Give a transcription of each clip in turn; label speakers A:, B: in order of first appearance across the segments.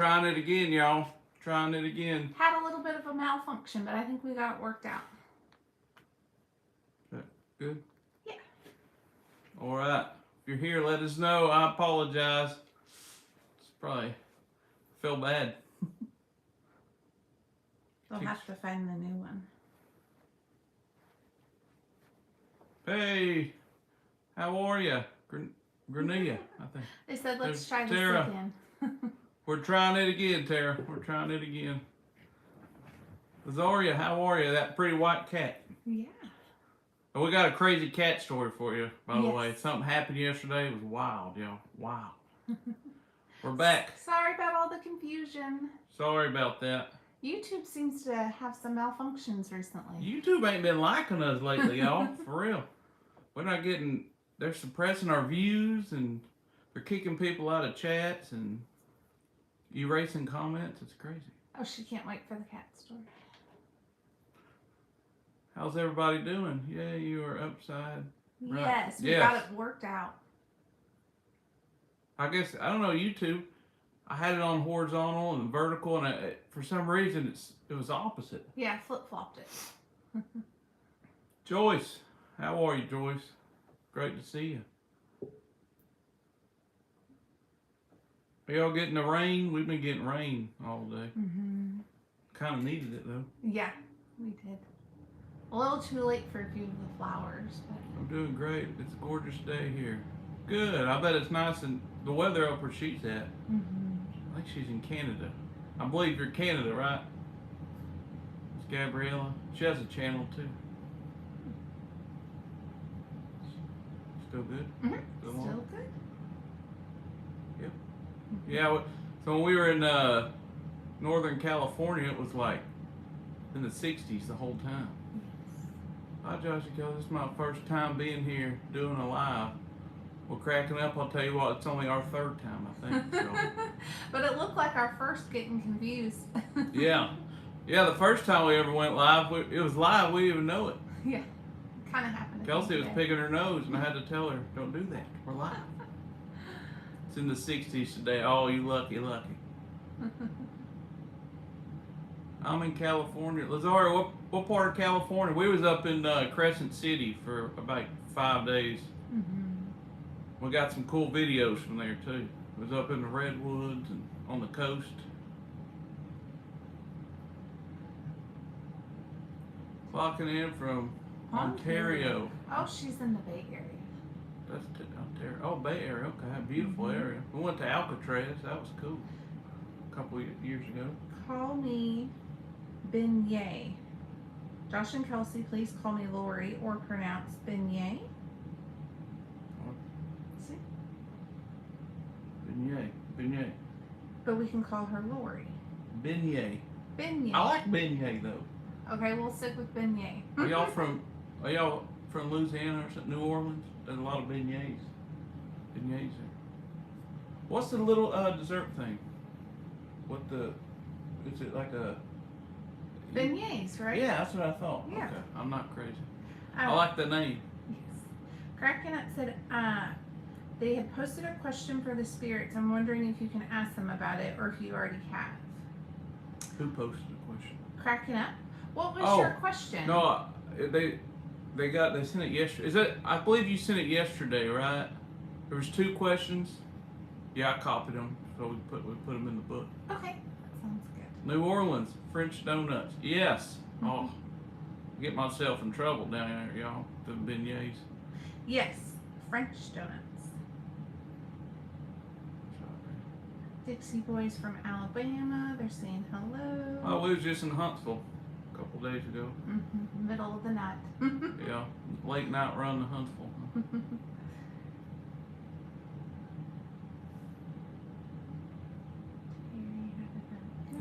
A: Trying it again, y'all. Trying it again.
B: Had a little bit of a malfunction, but I think we got it worked out.
A: That good?
B: Yeah.
A: All right. If you're here, let us know. I apologize. It's probably feel bad.
B: They'll have to find the new one.
A: Hey, how are you? Grenilla, I think.
B: They said, let's try this
A: Tara.
B: again.
A: We're trying it again, Tara. We're trying it again. Lazaria, how are you? That pretty white cat.
B: Yeah.
A: Oh, we got a crazy cat story for you, by the
B: Yes.
A: way. Something happened yesterday. It was wild, y'all. Wow. We're back.
B: Sorry about all the confusion.
A: Sorry about that.
B: YouTube seems to have some malfunctions recently.
A: YouTube ain't been liking us lately, y'all. For real. We're not getting... They're suppressing our views, and they're kicking people out of chats, and erasing comments. It's crazy.
B: Oh, she can't wait for the cat story.
A: How's everybody doing? Yeah, you are upside. Right.
B: Yes, we
A: Yes.
B: got it worked out.
A: I guess, I don't know, YouTube. I had it on horizontal and vertical, and for some reason it was opposite.
B: Yeah, flip-flopped it.
A: Joyce, how are you, Joyce? Great to see you. Are y'all getting the rain? We've been getting rain all day.
B: Mm-hmm.
A: Kind of needed it, though.
B: Yeah, we did. A little too late for a few of the flowers, but...
A: I'm doing great. It's a gorgeous day here. Good. I bet it's nice and the weather up where she's at.
B: Mm-hmm.
A: I think she's in Canada. I believe you're Canada, right? It's Gabriella. She has a channel too. Still good?
B: Mm-hmm.
A: Still
B: Still
A: on?
B: good.
A: Yep. Yeah. So when we were in Northern California, it was like in the 60s the whole time. Hi, Josh. This is my first time being here doing a live. We're cracking up. I'll tell you what, it's only our third time, I think. So.
B: But it looked like our first getting confused.
A: Yeah. Yeah, the first time we ever went live, it was live. We didn't even know it.
B: Yeah. Kind of happened.
A: Kelsey was picking her nose, and I had to tell her, don't do that. We're live. It's in the 60s today. Oh, you lucky, lucky. I'm in California. Lazaria, what part of California? We was up in Crescent City for about 5 days.
B: Mm-hmm.
A: We got some cool videos from there too. It was up in the redwoods and on the coast. Clocking in from Ontario.
B: Oh, she's in the Bay Area.
A: That's Ontario. Oh, Bay Area. Okay, beautiful area. We went to Alcatraz. That was cool. A couple of years ago.
B: Call me Beignet. Josh and Kelsey, please call me Lori or pronounce Beignet. See?
A: Beignet.
B: But we can call her Lori.
A: Beignet.
B: Beignet.
A: I like beignet though.
B: Okay, we'll stick with Beignet.
A: Are y'all from Louisiana or something? New Orleans? There's a lot of beignets. Beignets there. What's the little dessert thing? Is it like a...
B: Beignets, right?
A: Yeah, that's what I thought.
B: Yeah.
A: Okay, I'm not crazy. I like the name.
B: Yes. Cracking Up said, they had posted a question for the spirits. I'm wondering if you can ask them about it or if you already have.
A: Who posted the question?
B: Cracking Up. What was your question?
A: No, they sent it yesterday. I believe you sent it yesterday, right? There was 2 questions. Yeah, I copied them, so we put them in the book.
B: Okay, that sounds good.
A: New Orleans, French donuts. Yes. Oh, get myself in trouble down there, y'all. The beignets.
B: Yes, French donuts. Dixie Boys from Alabama. They're saying hello.
A: Oh, we was just in Huntsville a couple days ago.
B: Mm-hmm. Middle of the night.
A: Yeah, late night run to Huntsville.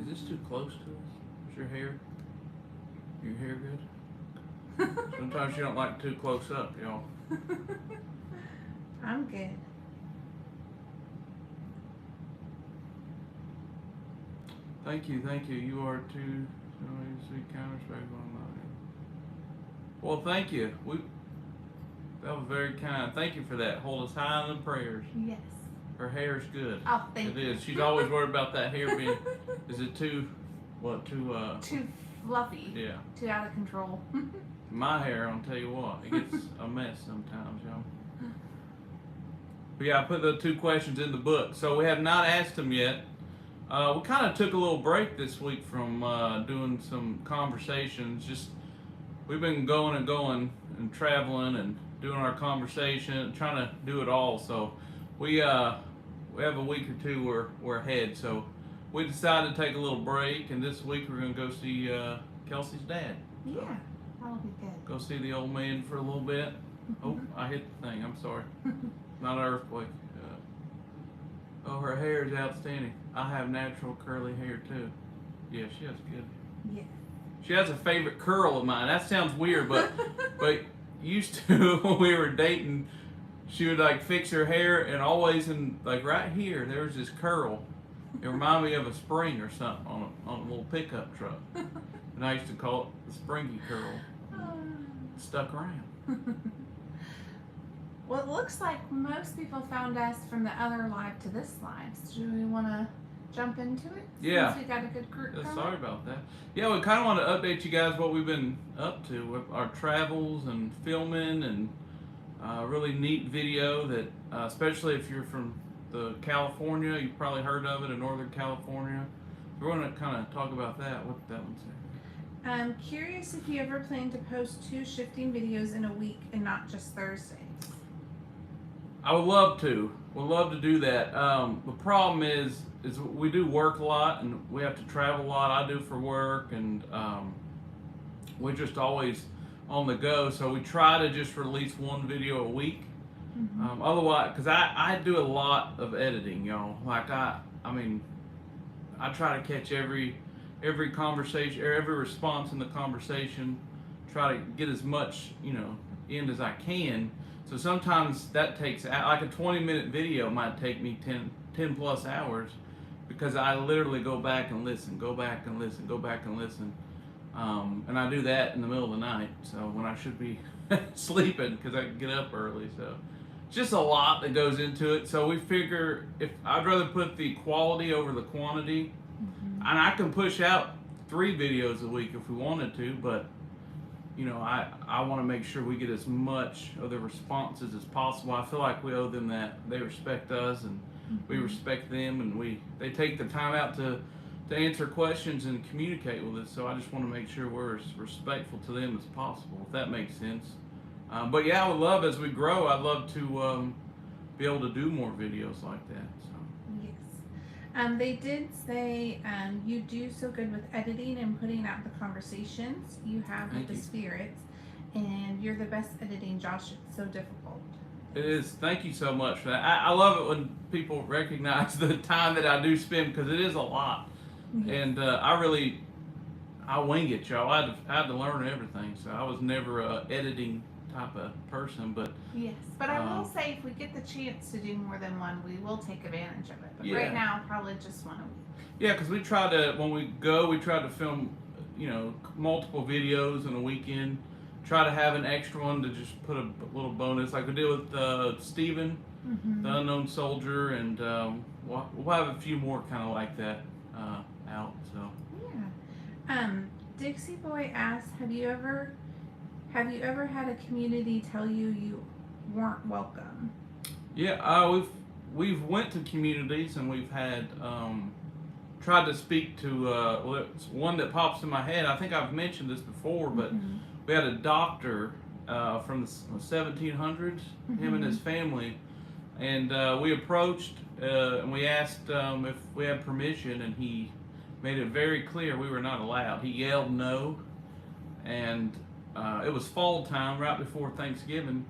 A: Is this too close to us? Is your hair good? Sometimes you don't like too close up, y'all.
B: I'm good.
A: Thank you. You are too. Sweet counter. Well, thank you. That was very kind. Thank you for that. Hold us high in the prayers.
B: Yes.
A: Her hair's good.
B: Oh, thank you.
A: It is. She's always worried about that hair being. Is it too
B: fluffy.
A: Yeah.
B: Too out of control.
A: My hair, I'll tell you what, it gets a mess sometimes, y'all. But yeah, I put the 2 questions in the book. So we have not asked them yet. We kind of took a little break this week from doing some conversations. Just we've been going and traveling and doing our conversation, trying to do it all. So we have a week or two we're ahead. So we decided to take a little break, and this week we're gonna go see Kelsey's dad. So
B: Yeah, that'll be good.
A: go see the old man for a little bit. Oh, I hit the thing. I'm sorry. Not an earthquake. Oh, her hair is outstanding. I have natural curly hair too. Yeah, she has good.
B: Yeah.
A: She has a favorite curl of mine. That sounds weird, but used to when we were dating, she would like fix her hair, and always in like right here there was this curl. It reminded me of a spring or something on a little pickup truck, and I used to call it the springy curl. It stuck around.
B: Well, it looks like most people found us from the other live to this live. So do we want to jump into it?
A: Yeah.
B: Since we got a good group going?
A: Sorry about that. Yeah, we kind of want to update you guys what we've been up to with our travels and filming, and really neat video that, especially if you're from the California, you've probably heard of it in Northern California. We're going to kind of talk about that. What did that one say?
B: I'm curious if you ever plan to post 2 shifting videos in a week and not just Thursdays.
A: I would love to. We'd love to do that. The problem is we do work a lot, and we have to travel a lot. I do for work, and we're just always on the go. So we try to just release 1 video a week. Mm-hmm. Otherwise, because I do a lot of editing, y'all. Like I mean, I try to catch every conversation, or every response in the conversation. Try to get as much in as I can. So sometimes that takes, like a 20-minute video might take me 10 plus hours, because I literally go back and listen. And I do that in the middle of the night, so when I should be sleeping, because I can get up early. So it's just a lot that goes into it. So we figure if I'd rather put the quality over the quantity, and I can push out 3 videos a week if we wanted to, but I want to make sure we get as much of the responses as possible. I feel like we owe them that. They respect us, and we respect them, and they take the time out to answer questions and communicate with us. So I just want to make sure we're as respectful to them as possible, if that makes sense. But yeah, I would love, as we grow, I'd love to be able to do more videos like that. So.
B: Yes. They did say you do so good with editing and putting out the conversations you have with the spirits, and you're the best editing, Josh. It's so difficult.
A: It is. Thank you so much for that. I love it when people recognize the time that I do spend, because it is a lot. Yes. And I wing it, y'all. I had to learn everything, so I was never a editing type of person, but
B: yes, but I will say, if we get the chance to do more than 1, we will take advantage of it. But right now, probably just 1 a week.
A: Yeah, because we try to, when we go, we try to film, multiple videos in a weekend. Try to have an extra one to just put a little bonus, like we did with Steven, the Unknown Soldier, and we'll have a few more kind of like that out. So
B: yeah. Dixie Boy asks, have you ever had a community tell you weren't welcome?
A: Yeah, we've went to communities, and we've had tried to speak to it's one that pops in my head. I think I've mentioned this before, but we had a doctor from the 1700s, him and his family, and we approached and we asked if we had permission, and he made it very clear we were not allowed. He yelled no, and it was fall time, right before Thanksgiving,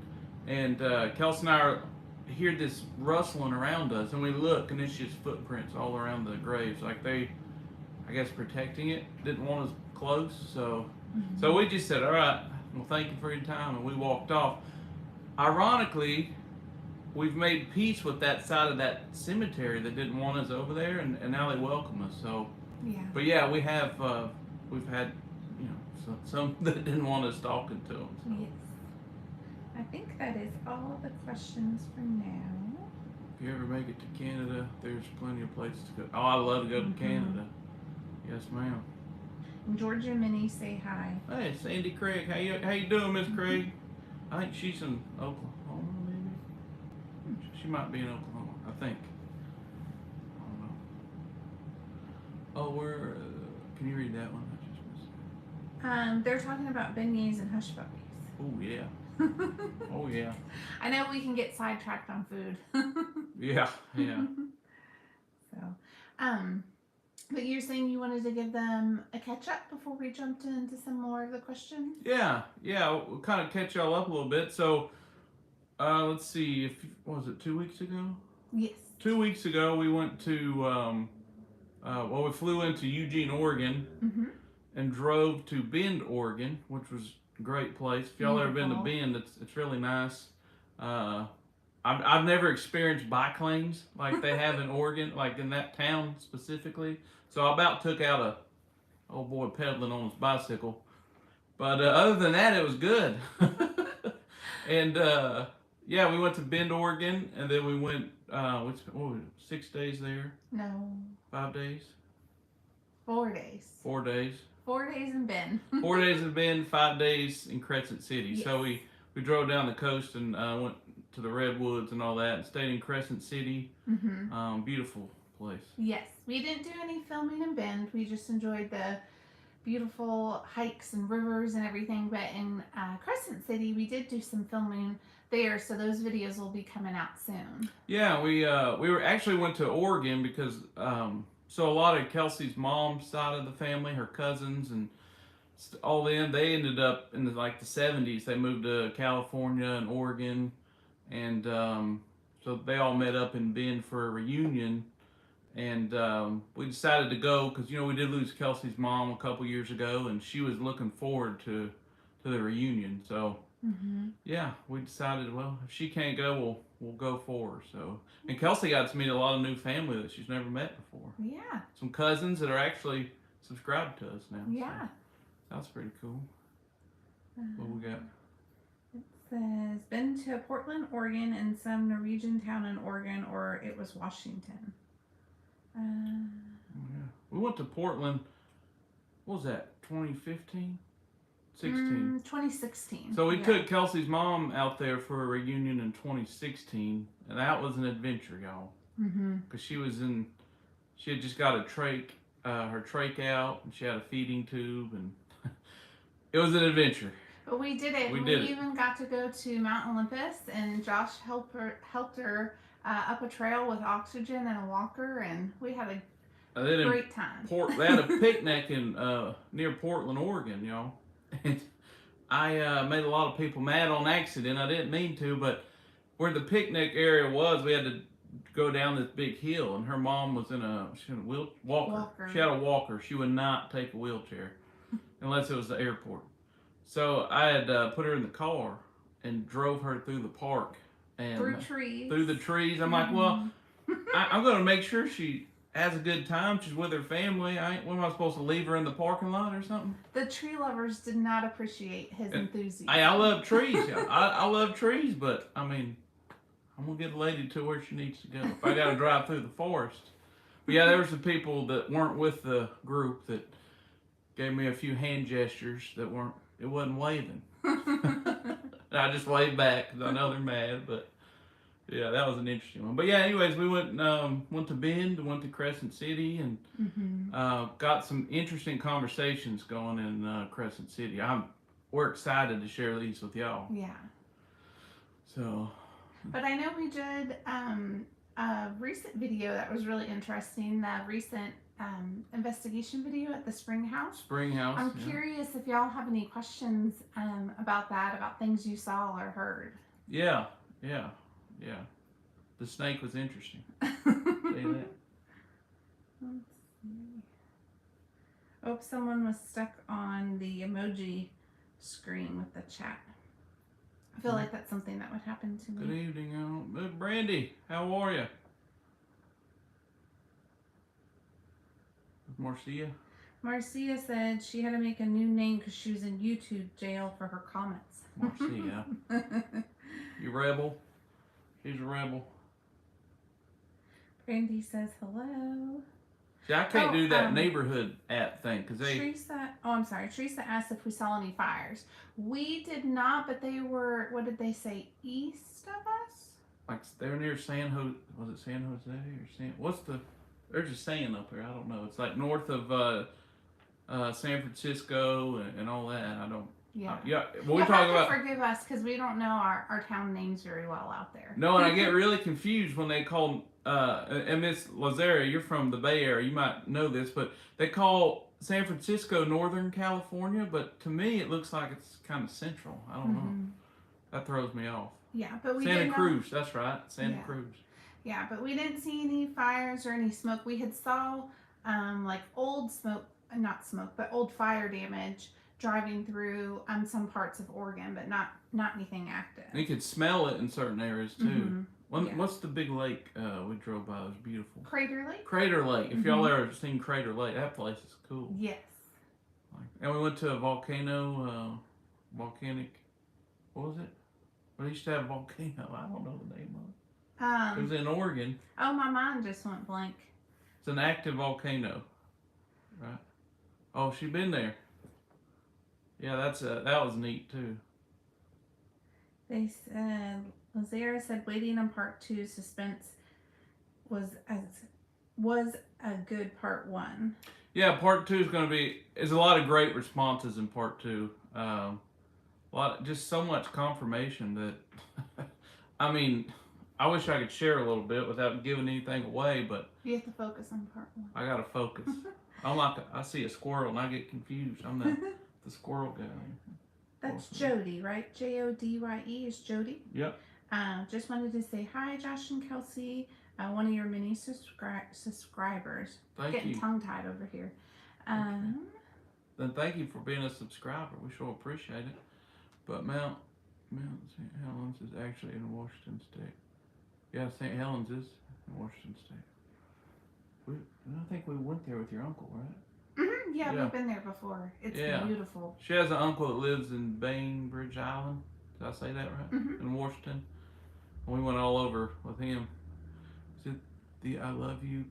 A: and Kelsey and I hear this rustling around us, and we look, and it's just footprints all around the graves, like they, I guess, protecting it, didn't want us close. So we just said, all right, well, thank you for your time, and we walked off. Ironically, we've made peace with that side of that cemetery that didn't want us over there, and now they welcome us. So
B: yeah, but
A: yeah, we've had some that didn't want us talking to them. So.
B: Yes. I think that is all the questions for now.
A: If you ever make it to Canada, there's plenty of places to go. Oh, I love to go to Canada. Yes, ma'am.
B: And Georgia Minnie, say hi.
A: Hey, Sandy Craig. How you doing, Miss Craig? I think she's in Oklahoma, maybe. She might be in Oklahoma. I think. I don't know. Oh, where? Can you read that one? I just missed it.
B: They're talking about beignets and hush puppies.
A: Oh yeah. Oh yeah.
B: I know we can get sidetracked on food.
A: Yeah.
B: So, but you're saying you wanted to give them a catch up before we jumped into some more of the questions?
A: Yeah. We'll kind of catch y'all up a little bit. So, let's see. What was it 2 weeks ago?
B: Yes.
A: 2 weeks ago, we went to we flew into Eugene, Oregon, and drove to Bend, Oregon, which was a great place. If y'all ever been to Bend, it's really nice. I've never experienced bike lanes like they have in Oregon, like in that town specifically. So I about took out a old boy pedaling on his bicycle. But other than that, it was good. And we went to Bend, Oregon, and then we went, what was it, 6 days there?
B: No.
A: 5 days?
B: 4 days.
A: 4 days.
B: 4 days in Bend.
A: 4 days in Bend, 5 days in Crescent City.
B: Yes.
A: So we drove down the coast and went to the redwoods and all that, and stayed in Crescent City. Beautiful place.
B: Yes, we didn't do any filming in Bend. We just enjoyed the beautiful hikes and rivers and everything. But in Crescent City, we did do some filming there, so those videos will be coming out soon. Yeah,
A: we went to Oregon because so a lot of Kelsey's mom's side of the family, her cousins and all them, they ended up in the 70s. They moved to California and Oregon, and so they all met up in Bend for a reunion. And we decided to go because we did lose Kelsey's mom a couple years ago, and she was looking forward to the reunion. So we decided, well, if she can't go, we'll go for her. So, and Kelsey got to meet a lot of new family that she's never met before.
B: Yeah.
A: Some cousins that are actually subscribed to us now.
B: Yeah.
A: So that's pretty cool. What we got?
B: It says, been to Portland, Oregon, and some Norwegian town in Oregon, or it was Washington.
A: We went to Portland, what was that, 2015? 16.
B: 2016.
A: So we took Kelsey's mom out there for a reunion in 2016, and that was an adventure, y'all. Because she had just got her trach out, and she had a feeding tube, and it was an adventure.
B: But we did it. We even got to go to Mount Olympus, and Josh helped her up a trail with oxygen and a walker, and we had a great time.
A: They had a picnic in near Portland, Oregon, y'all. And I made a lot of people mad on accident. I didn't mean to, but where the picnic area was, we had to go down this big hill, and her mom was in a walker. She had a walker. She would not take a wheelchair unless it was the airport. So I had put her in the car and drove her through the park. And through the trees. I'm like, well, I'm going to make sure she has a good time. She's with her family. What am I supposed to leave her in the parking lot or something?
B: The tree lovers did not appreciate his enthusiasm.
A: I love trees. I love trees, but I mean, I'm going to get a lady to where she needs to go. If I got to drive through the forest. But yeah, there were some people that weren't with the group that gave me a few hand gestures that wasn't waving. I just waved back because I know they're mad, but yeah, that was an interesting one. But yeah, anyways, we went to Bend, went to Crescent City, and got some interesting conversations going in Crescent City. We're excited to share these with y'all.
B: Yeah.
A: So.
B: But I know we did a recent video that was really interesting. The recent investigation video at the Spring House. I'm curious if y'all have any questions about that, about things you saw or heard.
A: Yeah. The snake was interesting. Say that.
B: Let's see. Oh, someone was stuck on the emoji screen with the chat. I feel like that's something that would happen to me.
A: Good evening, Brandy. How are you? Marcia
B: said she had to make a new name because she was in YouTube jail for her comments.
A: Marcia. You rebel? She's a rebel.
B: Randy says hello.
A: See, I can't do that neighborhood app thing because
B: Teresa, I'm sorry. Teresa asked if we saw any fires. We did not, but they were. What did they say? East of us.
A: Like they're near San Jose. Was it San Jose or San? What's the? There's a San up there. I don't know. It's like north of San Francisco and all that. I don't.
B: Yeah.
A: Yeah. Well, we're talking about.
B: Forgive us because we don't know our town names very well out there.
A: No, and I get really confused when they call. And Miss Lazara, you're from the Bay Area. You might know this, but they call San Francisco Northern California. But to me, it looks like it's kind of central. I don't know. That throws me off.
B: Yeah, but we
A: Santa Cruz. That's right, Santa Cruz.
B: Yeah, but we didn't see any fires or any smoke. We had saw like old smoke, not smoke, but old fire damage driving through some parts of Oregon, but not anything active.
A: You could smell it in certain areas too. What's the big lake we drove by? It was beautiful.
B: Crater Lake.
A: Crater Lake. If y'all ever seen Crater Lake, that place is cool.
B: Yes.
A: And we went to a volcano, volcanic. What was it? We used to have a volcano. I don't know the name of it. It was in Oregon.
B: Oh, my mind just went blank.
A: It's an active volcano, right? Oh, she been there. Yeah, that was neat too.
B: They said Lazara said waiting on part 2 suspense was a good part 1.
A: Yeah, part 2 is going to be. There's a lot of great responses in part 2. Just so much confirmation that. I mean, I wish I could share a little bit without giving anything away, but
B: you have to focus on part 1.
A: I gotta focus. I see a squirrel and I get confused. I'm the squirrel guy.
B: That's Jody, right? Jodye is Jody.
A: Yep.
B: Just wanted to say hi, Josh and Kelsey. One of your many subscribers. Getting tongue-tied over here.
A: Then thank you for being a subscriber. We sure appreciate it. But Mount St. Helens is actually in Washington State. Yeah, St. Helens is in Washington State. I think we went there with your uncle, right?
B: Yeah, we've been there before. It's beautiful.
A: She has an uncle that lives in Bainbridge Island. Did I say that right? In Washington. And we went all over with him. Is it the I love you?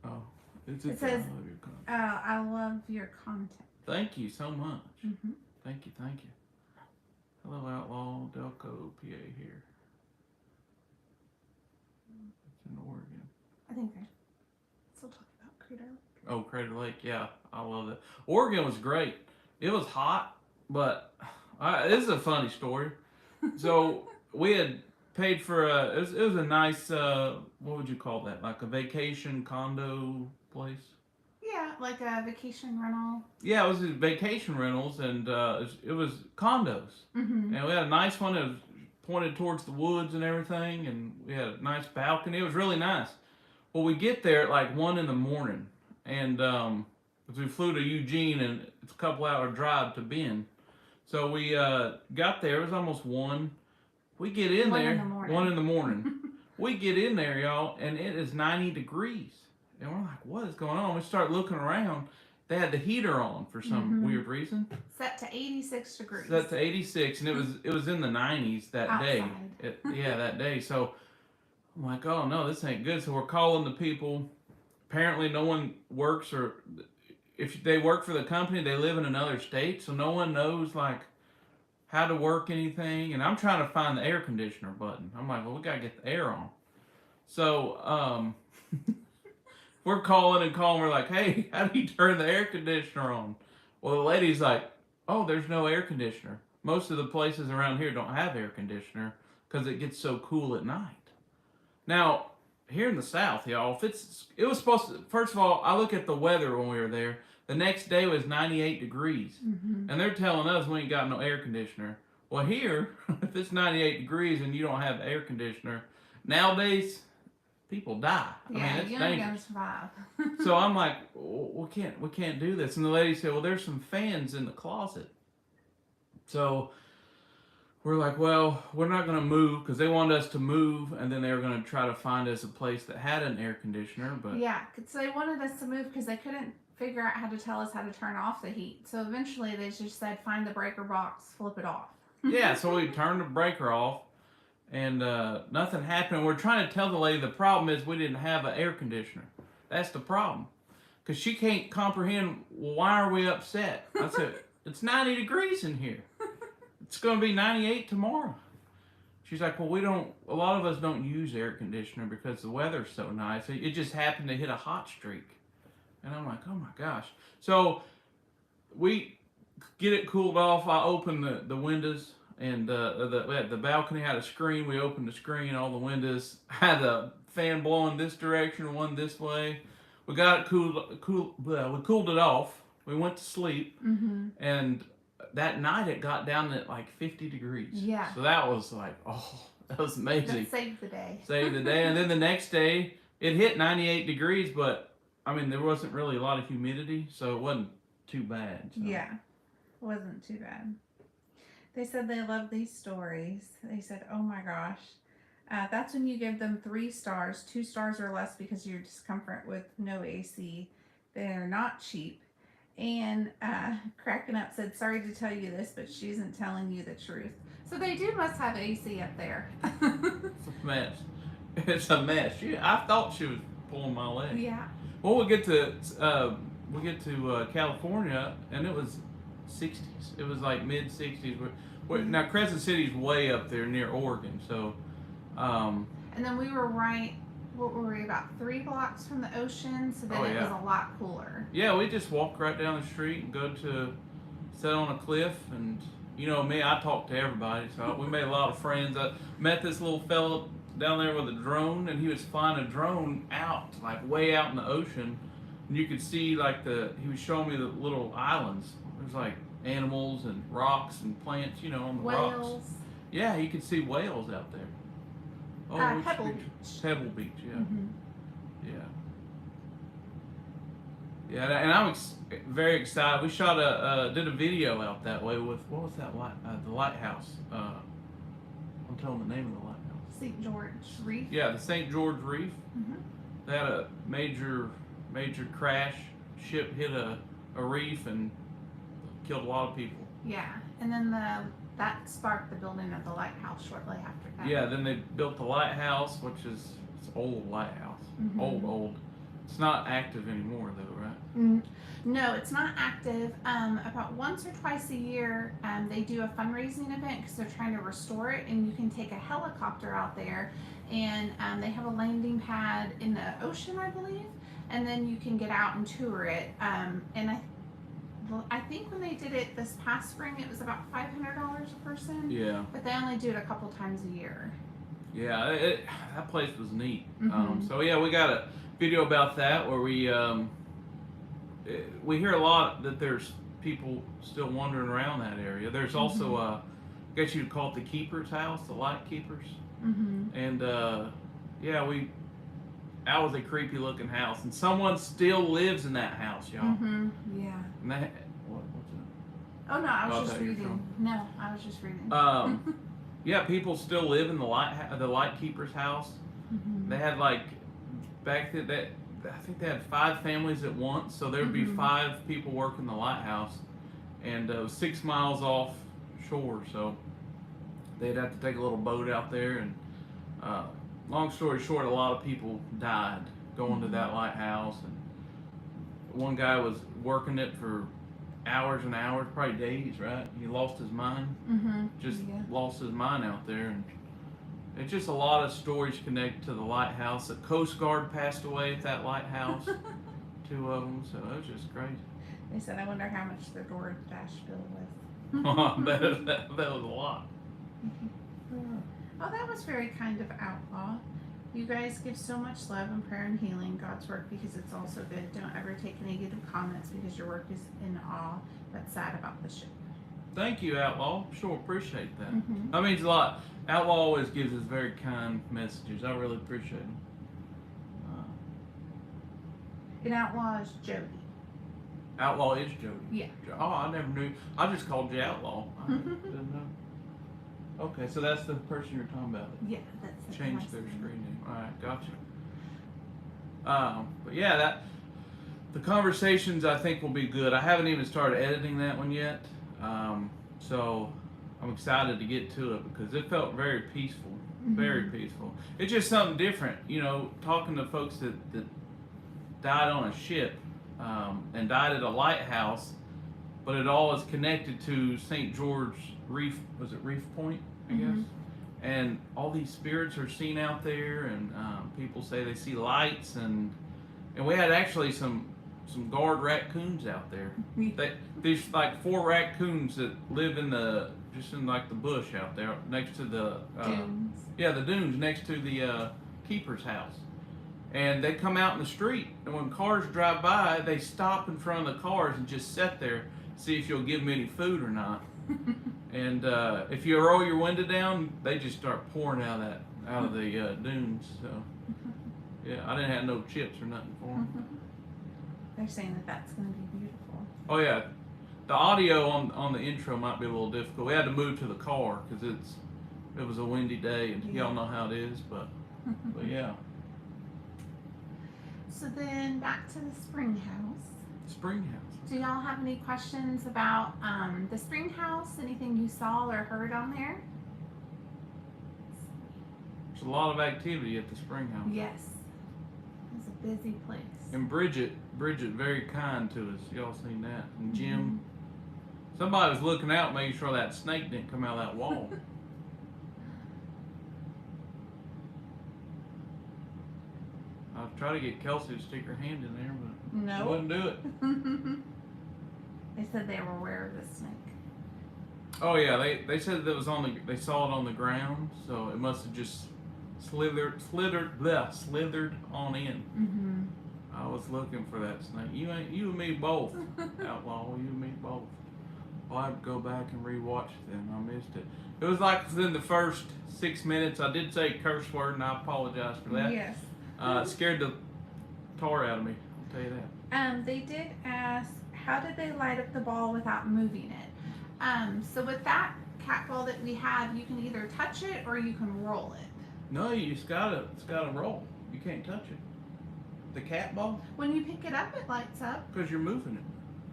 A: Oh, it says I love your content.
B: I love your content.
A: Thank you so much. Thank you. Hello, Outlaw Delco, PA here. It's in Oregon. I think they're
B: still talking about Crater Lake.
A: Oh, Crater Lake, yeah, I love that. Oregon was great. It was hot, but this is a funny story. So we had paid for it was a nice what would you call that? Like a vacation condo place.
B: Yeah, like a vacation rental.
A: Yeah, it was vacation rentals, and it was condos. And we had a nice one. It was pointed towards the woods and everything, and we had a nice balcony. It was really nice. Well, we get there at like 1 a.m, and we flew to Eugene, and it's a couple-hour drive to Bend. So we got there. It was almost 1. We get in there. 1 in the morning. We get in there, y'all, and it is 90 degrees. And we're like, what is going on? We start looking around. They had the heater on for some weird reason.
B: Set to 86 degrees.
A: Set to 86, and it was in the 90s that
B: Outside.
A: day. That day. So I'm like, oh no, this ain't good. So we're calling the people. Apparently no one works, or if they work for the company, they live in another state, so no one knows like how to work anything. And I'm trying to find the air conditioner button. I'm like, well, we gotta get the air on. So we're calling and calling. We're like, hey, how do you turn the air conditioner on? Well, the lady's like, oh, there's no air conditioner. Most of the places around here don't have air conditioner because it gets so cool at night. Now, here in the South, y'all, it was supposed to, first of all, I look at the weather when we were there. The next day was 98 degrees. And they're telling us we ain't got no air conditioner. Well, here, if it's 98 degrees and you don't have air conditioner, nowadays, people die.
B: Yeah,
A: I mean, it's
B: you're
A: dangerous.
B: gonna survive.
A: So I'm like, we can't do this. And the lady said, well, there's some fans in the closet. So we're like, well, we're not going to move because they wanted us to move, and then they were going to try to find us a place that had an air conditioner. But
B: yeah, so they wanted us to move because they couldn't figure out how to tell us how to turn off the heat. So eventually they just said, find the breaker box, flip it off.
A: Yeah, so we turned the breaker off, and nothing happened. We're trying to tell the lady the problem is we didn't have an air conditioner. That's the problem. Because she can't comprehend, well, why are we upset? I said, it's 90 degrees in here. It's going to be 98 tomorrow. She's like, well, a lot of us don't use air conditioner because the weather's so nice. It just happened to hit a hot streak. And I'm like, oh my gosh. So we get it cooled off. I open the windows, and the balcony had a screen. We opened the screen, all the windows. Had a fan blowing this direction, one this way. We got it we cooled it off. We went to sleep, and that night it got down at like 50 degrees.
B: Yeah.
A: So that was like, oh, that was amazing.
B: That saved the day.
A: Saved the day. And then the next day it hit 98 degrees, but I mean there wasn't really a lot of humidity, so it wasn't too bad. So.
B: Yeah, it wasn't too bad. They said they love these stories. They said, oh my gosh. That's when you give them 3 stars, 2 stars or less because of your discomfort with no AC. They're not cheap. And cracking up said, sorry to tell you this, but she isn't telling you the truth. So they must have AC up there.
A: It's a mess. It's a mess. I thought she was pulling my leg.
B: Yeah.
A: Well, we get to California, and it was 60s. It was like mid 60s. Now Crescent City's way up there near Oregon, so.
B: And then we were what were we, about 3 blocks from the ocean, so then it was a lot cooler.
A: Yeah, we just walked right down the street and go to sit on a cliff, and you know me, I talk to everybody, so we made a lot of friends. I met this little fella down there with a drone, and he was flying a drone out, like way out in the ocean, and you could see like he was showing me the little islands. There's like animals and rocks and plants, you know, on the rocks.
B: Whales.
A: Yeah, you could see whales out there.
B: Pebble Beach.
A: Pebble Beach, yeah. Yeah, and I'm very excited. We shot did a video out that way with, what was that, the Lighthouse. I'm telling the name of the lighthouse.
B: St. George Reef.
A: Yeah, the St. George Reef. They had a major crash. Ship hit a reef and killed a lot of people.
B: Yeah, and then that sparked the building of the lighthouse shortly after that.
A: Yeah, then they built the lighthouse, which is it's old lighthouse, old. It's not active anymore though, right?
B: No, it's not active. About once or twice a year, they do a fundraising event because they're trying to restore it, and you can take a helicopter out there, and they have a landing pad in the ocean, I believe, and then you can get out and tour it. And I think when they did it this past spring, it was about $500 a person.
A: Yeah.
B: But they only do it a couple times a year.
A: Yeah, that place was neat. So yeah, we got a video about that where we hear a lot that there's people still wandering around that area. There's also I guess you'd call it the keeper's house, the light keepers. And yeah, that was a creepy looking house, and someone still lives in that house, y'all.
B: Yeah.
A: And what's it?
B: Oh no, I was just reading. No, I was just reading.
A: Yeah, people still live in the light keeper's house. They had like back then that I think they had 5 families at once, so there would be 5 people working the lighthouse, and it was 6 miles off shore, so they'd have to take a little boat out there. And long story short, a lot of people died going to that lighthouse, and one guy was working it for hours and hours, probably days, right? He lost his mind. Lost his mind out there, and it's just a lot of stories connected to the lighthouse. The Coast Guard passed away at that lighthouse, 2 of them, so it was just crazy.
B: They said, I wonder how much their DoorDash bill was.
A: I bet that was a lot.
B: Oh, that was very kind of Outlaw. You guys give so much love and prayer and healing God's work because it's all so good. Don't ever take negative comments because your work is in awe but sad about the ship.
A: Thank you, Outlaw. Sure, appreciate that. That means a lot. Outlaw always gives us very kind messages. I really appreciate them.
B: And Outlaw is Jody.
A: Outlaw is Jody.
B: Yeah.
A: Oh, I never knew. I just called you Outlaw. I didn't know. Okay, so that's the person you're talking about.
B: Yeah, that's
A: Change their screen name. All right, gotcha. But yeah, the conversations I think will be good. I haven't even started editing that one yet, so I'm excited to get to it because it felt very peaceful. Very peaceful. It's just something different, you know, talking to folks that died on a ship and died at a lighthouse, but it all is connected to St. George Reef. Was it Reef Point, I guess? And all these spirits are seen out there, and people say they see lights, and we had actually some guard raccoons out there. There's like 4 raccoons that live in the bush out there next to the
B: Dunes.
A: Yeah, the dunes next to the keeper's house. And they come out in the street, and when cars drive by, they stop in front of the cars and just sit there, see if you'll give them any food or not. And if you roll your window down, they just start pouring out of the dunes. So yeah, I didn't have no chips or nothing for them.
B: They're saying that that's going to be beautiful.
A: Oh yeah, the audio on the intro might be a little difficult. We had to move to the car because it was a windy day, and y'all know how it is. But yeah.
B: So then back to the spring house.
A: Spring house.
B: Do y'all have any questions about the spring house? Anything you saw or heard on there?
A: There's a lot of activity at the spring house.
B: Yes. It's a busy place.
A: And Bridget, very kind to us. Y'all seen that? And Jim, somebody was looking out, making sure that snake didn't come out of that wall. I tried to get Kelsey to stick her hand in there, but she wouldn't do it.
B: They said they were aware of the snake.
A: Oh yeah, they said that they saw it on the ground, so it must have just slithered on in. I was looking for that snake. You and me both, outlaw. You and me both. Well, I'd go back and rewatch it then. I missed it. It was like within the first 6 minutes. I did say a curse word, and I apologize for that.
B: Yes.
A: It scared the tar out of me. I'll tell you that.
B: They did ask, how did they light up the ball without moving it? So with that cat ball that we have, you can either touch it or you can roll it.
A: No, it's gotta roll. You can't touch it. The cat ball?
B: When you pick it up, it lights up.
A: Because you're moving it.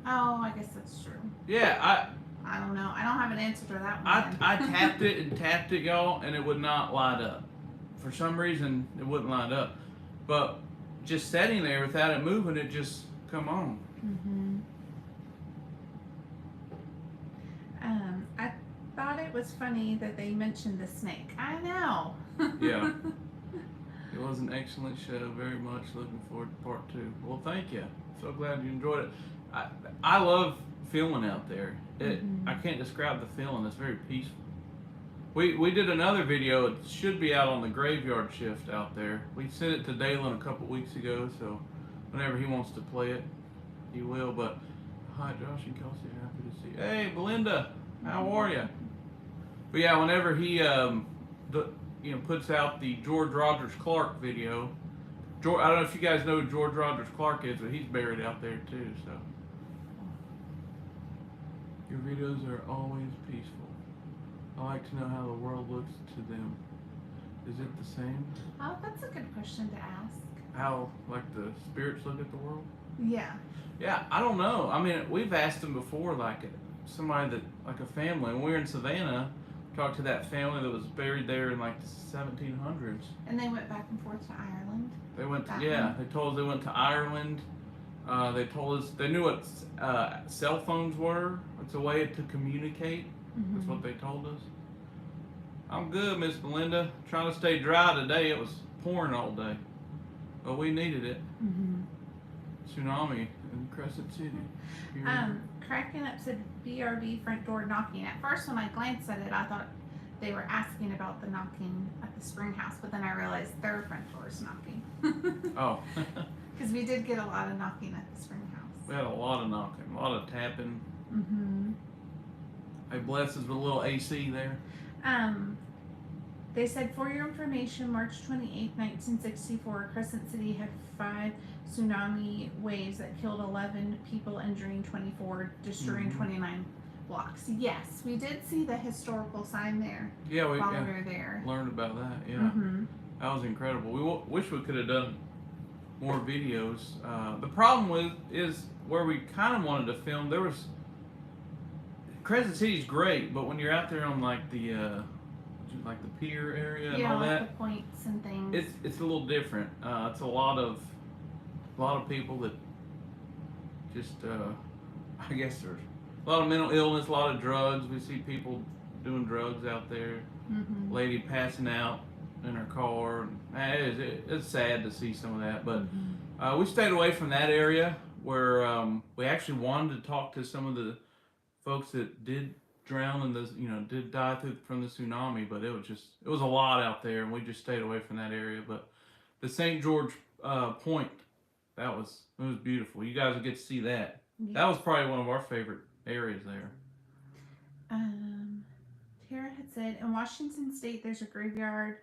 B: Oh, I guess that's true.
A: Yeah,
B: I don't know. I don't have an answer to that one.
A: I tapped it, y'all, and it would not light up. For some reason, it wouldn't light up. But just sitting there without it moving, it just come on.
B: I thought it was funny that they mentioned the snake. I know.
A: Yeah. It was an excellent show. Very much looking forward to part 2. Well, thank you. So glad you enjoyed it. I love filming out there. I can't describe the feeling. It's very peaceful. We did another video. It should be out on the graveyard shift out there. We sent it to Dalen a couple weeks ago, so whenever he wants to play it, he will. But hi, Josh and Kelsey. Happy to see you. Hey, Belinda. How are you? But yeah, whenever he puts out the George Rogers Clark video. I don't know if you guys know who George Rogers Clark is, but he's buried out there too. So your videos are always peaceful. I like to know how the world looks to them. Is it the same?
B: Oh, that's a good question to ask.
A: How, like, the spirits look at the world?
B: Yeah.
A: Yeah, I don't know. I mean, we've asked them before, like somebody that, like a family. When we were in Savannah, talked to that family that was buried there in like the 1700s.
B: And they went back and forth to Ireland.
A: They went to, they told us they went to Ireland. They told us they knew what cell phones were. It's a way to communicate. That's what they told us. I'm good, Miss Belinda. Trying to stay dry today. It was pouring all day, but we needed it. Tsunami in Crescent City.
B: Cracking up said BRB front door knocking. At first, when I glanced at it, I thought they were asking about the knocking at the spring house, but then I realized their front door is knocking.
A: Oh.
B: Because we did get a lot of knocking at the spring house.
A: We had a lot of knocking, a lot of tapping. Hey, bless us with a little AC there.
B: They said, for your information, March 28, 1964, Crescent City had 5 tsunami waves that killed 11 people, injuring 24, destroying 29 blocks. Yes, we did see the historical sign there.
A: Yeah, we
B: were there.
A: Learned about that. Yeah, that was incredible. We wish we could have done more videos. The problem is where we kind of wanted to film. There was Crescent City's great, but when you're out there on like the like the pier area and
B: Yeah,
A: all
B: like
A: that.
B: the points and things.
A: It's a little different. It's a lot of people that just I guess there's a lot of mental illness, a lot of drugs. We see people doing drugs out there.
B: Mm-hmm.
A: Lady passing out in her car. It's sad to see some of that, but we stayed away from that area where we actually wanted to talk to some of the folks that did drown and did die from the tsunami, but it was a lot out there, and we just stayed away from that area. But the St. George Point, it was beautiful. You guys will get to see that.
B: Yeah.
A: That was probably one of our favorite areas there.
B: Tara had said, in Washington State, there's a graveyard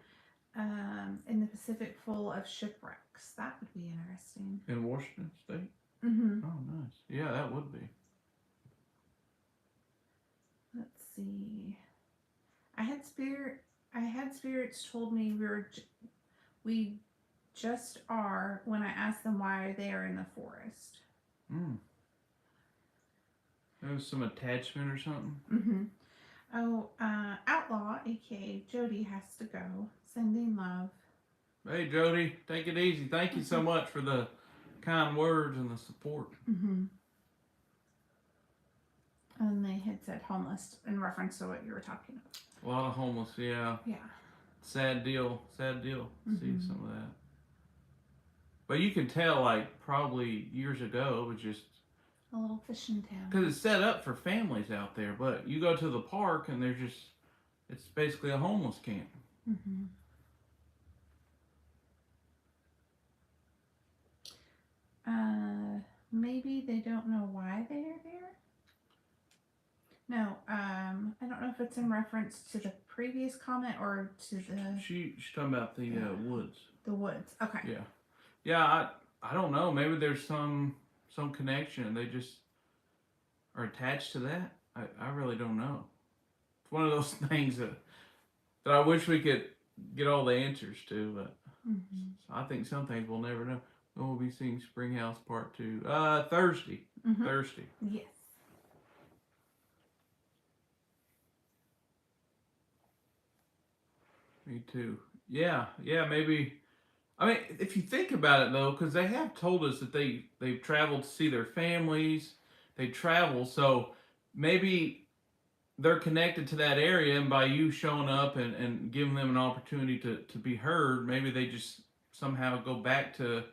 B: in the Pacific full of shipwrecks. That would be interesting.
A: In Washington State?
B: Mm-hmm.
A: Oh, nice. Yeah, that would be.
B: Let's see. I had spirits told me we just are when I asked them why they are in the forest.
A: There was some attachment or something.
B: Mm-hmm. Oh, Outlaw, aka Jody, has to go. Sending love.
A: Hey, Jody, take it easy. Thank you so much for the kind words and the support.
B: Mm-hmm. And they had said homeless in reference to what you were talking about.
A: A lot of homeless, yeah.
B: Yeah.
A: Sad deal. See some of that. But you can tell, like, probably years ago, it was just
B: a little fishing town.
A: Because it's set up for families out there, but you go to the park and it's basically a homeless camp.
B: Mm-hmm. Maybe they don't know why they are there. No, I don't know if it's in reference to the previous comment or to the...
A: She's talking about the woods.
B: The woods, okay.
A: Yeah, I don't know. Maybe there's some connection. They just are attached to that. I really don't know. It's one of those things that I wish we could get all the answers to, but I think some things we'll never know. We'll be seeing Springhouse Part 2 Thursday. Thursday.
B: Yes.
A: Me too. Yeah, maybe. I mean, if you think about it, though, because they have told us that they've traveled to see their families. They travel, so maybe they're connected to that area, and by you showing up and giving them an opportunity to be heard, maybe they just somehow go back to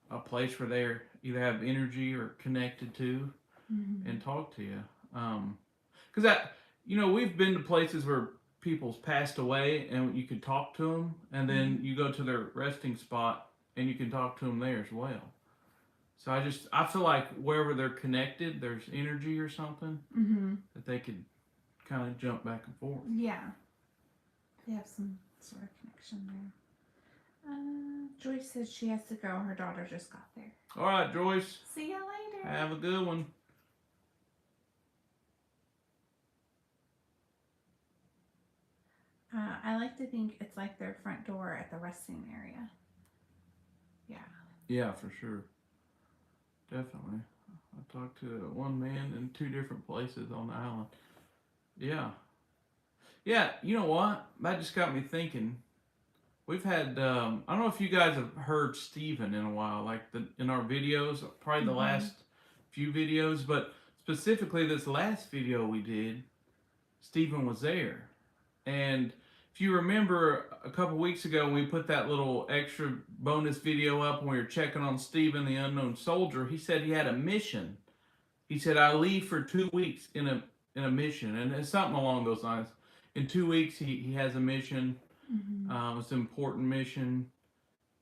A: a place where they either have energy or connected to and talk to you. Because we've been to places where people's passed away and you can talk to them, and then you go to their resting spot and you can talk to them there as well. So I feel like wherever they're connected, there's energy or something that they could kind of jump back and forth.
B: Yeah. They have some sort of connection there. Joyce says she has to go. Her daughter just got there.
A: All right, Joyce.
B: See ya later.
A: Have a good one.
B: I like to think it's like their front door at the resting area. Yeah.
A: Yeah, for sure. Definitely. I talked to one man in 2 different places on the island. Yeah. Yeah, you know what? That just got me thinking. We've had, I don't know if you guys have heard Steven in a while, like in our videos, probably the last few videos, but specifically this last video we did, Steven was there. And if you remember a couple weeks ago, we put that little extra bonus video up when we were checking on Steven, the unknown soldier. He said he had a mission. He said, I leave for 2 weeks in a mission. And it's something along those lines. In 2 weeks, he has a mission. It's an important mission.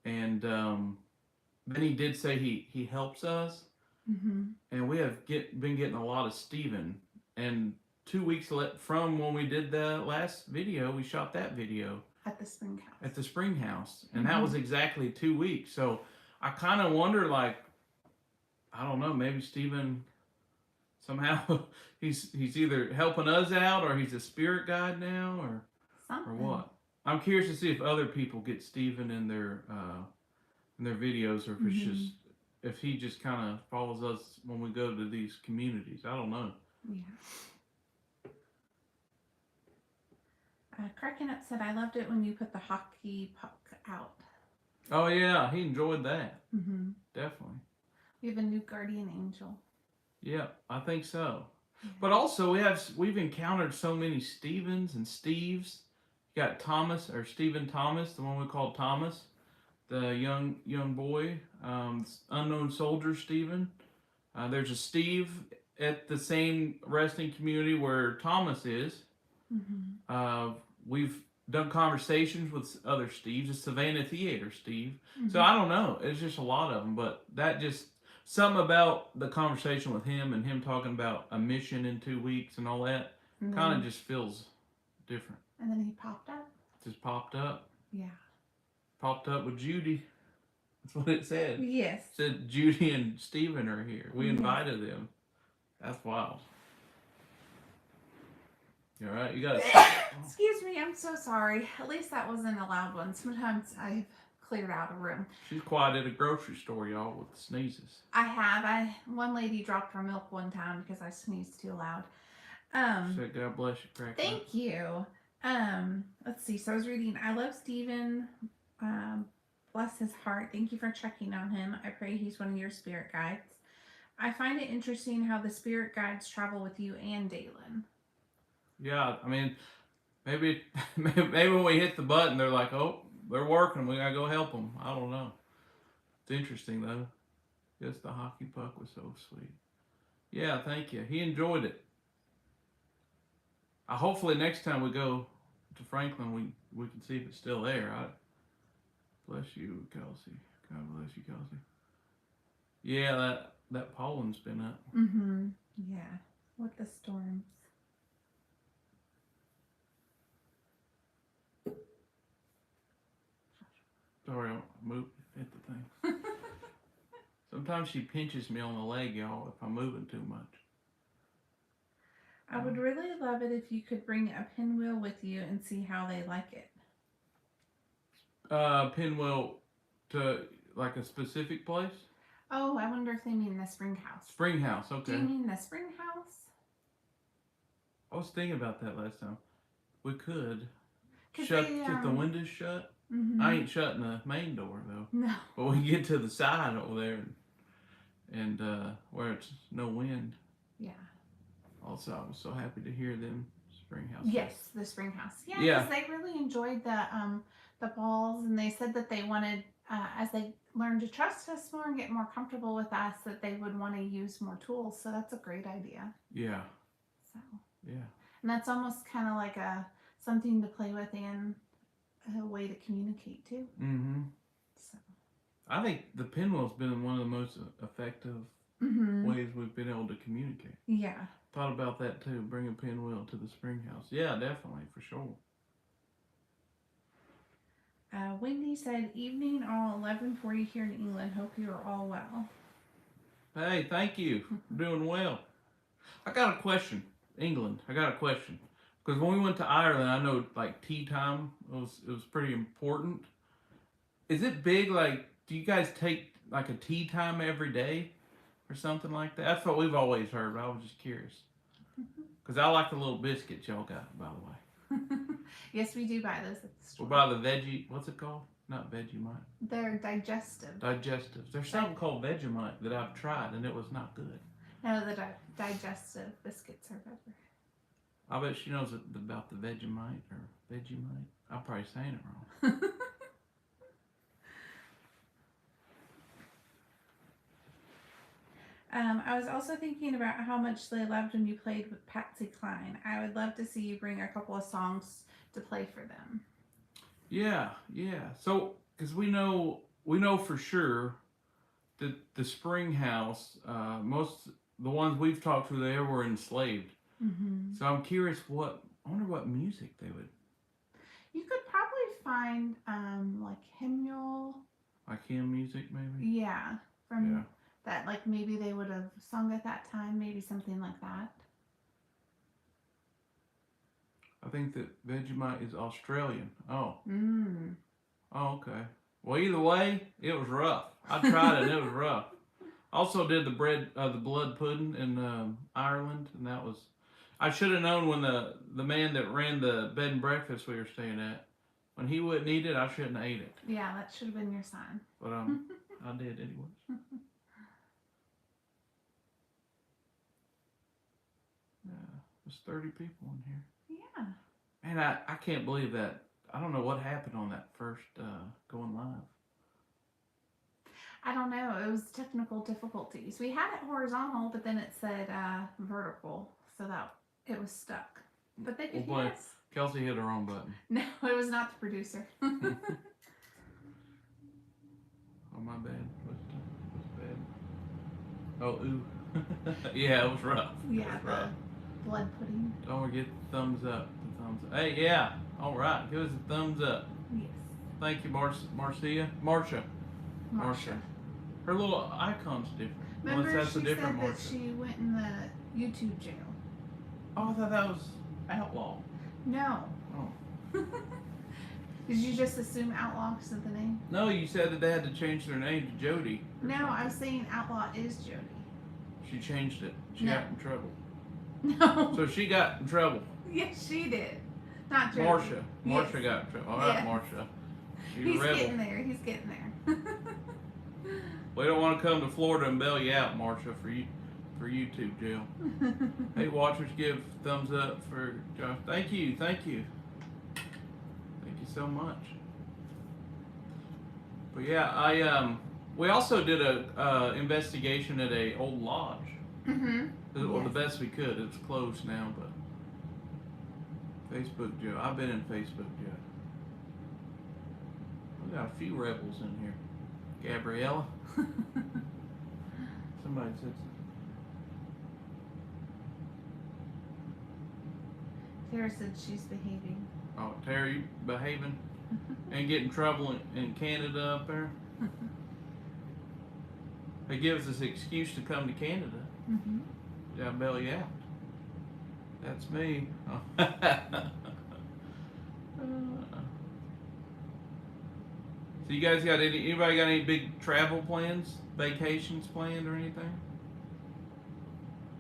A: And then he did say he helps us. And we have been getting a lot of Steven. And 2 weeks from when we did the last video, we shot that video.
B: At the spring house.
A: At the spring house. And that was exactly 2 weeks. So I kind of wonder, like, I don't know, maybe Steven somehow he's either helping us out or he's a spirit guide now or what. I'm curious to see if other people get Steven in their videos, or if it's just if he just kind of follows us when we go to these communities. I don't know.
B: Yeah. Cracking Up said, I loved it when you put the hockey puck out.
A: Oh yeah, he enjoyed that.
B: Mm-hmm.
A: Definitely.
B: We have a new guardian angel.
A: Yeah, I think so.
B: Yeah.
A: But also we've encountered so many Stevens and Steves. You got Thomas or Stephen Thomas, the one we call Thomas, the young boy, unknown soldier Stephen. There's a Steve at the same resting community where Thomas is.
B: Mm-hmm.
A: We've done conversations with other Steves, the Savannah Theater Steve.
B: Mm-hmm.
A: So I don't know. It's just a lot of them, but that just something about the conversation with him and him talking about a mission in 2 weeks and all that kind of just feels different.
B: And then he popped up.
A: Just popped up.
B: Yeah.
A: Popped up with Judy. That's what it said.
B: Yes.
A: It said Judy and Steven are here. We invited them. That's wild. You alright? You got to...
B: Excuse me, I'm so sorry. At least that wasn't a loud one. Sometimes I've cleared out a room.
A: She's quiet at a grocery store, y'all, with the sneezes.
B: I have. One lady dropped her milk one time because I sneezed too loud.
A: So God bless you, Crack.
B: Thank you. Let's see. So I was reading, I love Stephen. Bless his heart. Thank you for checking on him. I pray he's one of your spirit guides. I find it interesting how the spirit guides travel with you and Dalen.
A: Yeah, I mean, maybe when we hit the button, they're like, oh, they're working. We gotta go help them. I don't know. It's interesting though. Yes, the hockey puck was so sweet. Yeah, thank you. He enjoyed it. Hopefully next time we go to Franklin, we can see if it's still there. Bless you, Kelsey. God bless you, Kelsey. Yeah, that pollen's been up.
B: Mm-hmm. Yeah, with the storms.
A: Sorry, I moved, hit the thing. Sometimes she pinches me on the leg, y'all, if I'm moving too much.
B: I would really love it if you could bring a pinwheel with you and see how they like it.
A: Pinwheel to like a specific place?
B: Oh, I wonder if they mean the spring house.
A: Spring house, okay.
B: Do you mean the spring house?
A: I was thinking about that last time. We could get the windows shut.
B: Mm-hmm.
A: I ain't shutting the main door though.
B: No.
A: But we can get to the side over there and where it's no wind.
B: Yeah.
A: Also, I was so happy to hear them spring house.
B: Yes, the spring house. Yeah, because they really enjoyed the balls, and they said that they wanted, as they learn to trust us more and get more comfortable with us, that they would want to use more tools. So that's a great idea.
A: Yeah.
B: So.
A: Yeah.
B: And that's almost kind of like something to play with and a way to communicate too.
A: Mm-hmm.
B: So.
A: I think the pinwheel's been one of the most effective ways we've been able to communicate.
B: Yeah.
A: Thought about that too, bring a pinwheel to the spring house. Yeah, definitely, for sure.
B: Wendy said, evening all, 11:40 here in England. Hope you are all well.
A: Hey, thank you. Doing well. I got a question. England, I got a question. Because when we went to Ireland, I know like tea time was pretty important. Is it big? Like, do you guys take like a tea time every day or something like that? That's what we've always heard. But I was just curious. Because I like the little biscuits y'all got, by the way.
B: Yes, we do buy those at the store.
A: We buy the veggie. What's it called? Not Vegemite.
B: They're digestive.
A: Digestives. There's something called Vegemite that I've tried and it was not good.
B: No, the digestive biscuits are better.
A: I bet she knows about the Vegemite or Vegemite. I'm probably saying it wrong.
B: I was also thinking about how much they loved when you played with Patsy Cline. I would love to see you bring a couple of songs to play for them.
A: Yeah. So, because we know for sure that the spring house, most the ones we've talked to there were enslaved. Mm-hmm. So I'm curious I wonder what music they would.
B: You could probably find like hymnal.
A: Like hymn music, maybe.
B: Yeah, from that, like maybe they would have sung at that time, maybe something like that.
A: I think that Vegemite is Australian. Oh.
B: Mm.
A: Oh, okay. Well, either way, it was rough. I tried it and it was rough. Also did the blood pudding in Ireland, and I should have known when the man that ran the bed and breakfast we were staying at, when he wouldn't eat it, I shouldn't have ate it.
B: Yeah, that should have been your sign.
A: But I did anyways. Yeah, there's 30 people in here.
B: Yeah.
A: Man, I can't believe that. I don't know what happened on that first going live.
B: I don't know. It was technical difficulties. We had it horizontal, but then it said vertical, so that it was stuck. But they could hear us.
A: Kelsey hit the wrong button.
B: No, it was not the producer.
A: Oh, my bad. What's bad? Oh, ooh. Yeah, it was rough.
B: Yeah, the blood pudding.
A: Don't forget the thumbs up. The thumbs up. Hey, yeah. All right. Give us a thumbs up.
B: Yes.
A: Thank you, Marsha. Her little icon's different.
B: Remember,
A: Unless that's
B: she
A: a different
B: said that
A: Marsha.
B: she went in the YouTube jail.
A: Oh, I thought that was Outlaw.
B: No.
A: Oh.
B: Did you just assume Outlaw because of the name?
A: No, you said that they had to change their name to Jody.
B: No, I was saying Outlaw is Jody.
A: She changed it. She
B: No.
A: got in trouble.
B: No.
A: So she got in trouble.
B: Yes, she did. Not Jody.
A: Marsha. Marsha
B: Yes.
A: got in trouble. All right,
B: Yes.
A: Marsha. She's
B: He's
A: a rebel.
B: getting there. He's getting there.
A: We don't want to come to Florida and bail you out, Marsha, for YouTube jail. Hey, watchers, give thumbs up for Josh. Thank you. Thank you so much. But yeah, we also did a investigation at a old lodge.
B: Mm-hmm.
A: Well, the
B: Yes.
A: best we could. It's closed now, but Facebook jail. I've been in Facebook jail. We got a few rebels in here. Gabriella. Somebody said something.
B: Tara said she's behaving.
A: Oh, Terry, you behaving and get in trouble in Canada up there? They give us this excuse to come to Canada.
B: Mm-hmm.
A: Yeah, bail you out. That's me. So you guys got anybody got any big travel plans, vacations planned or anything?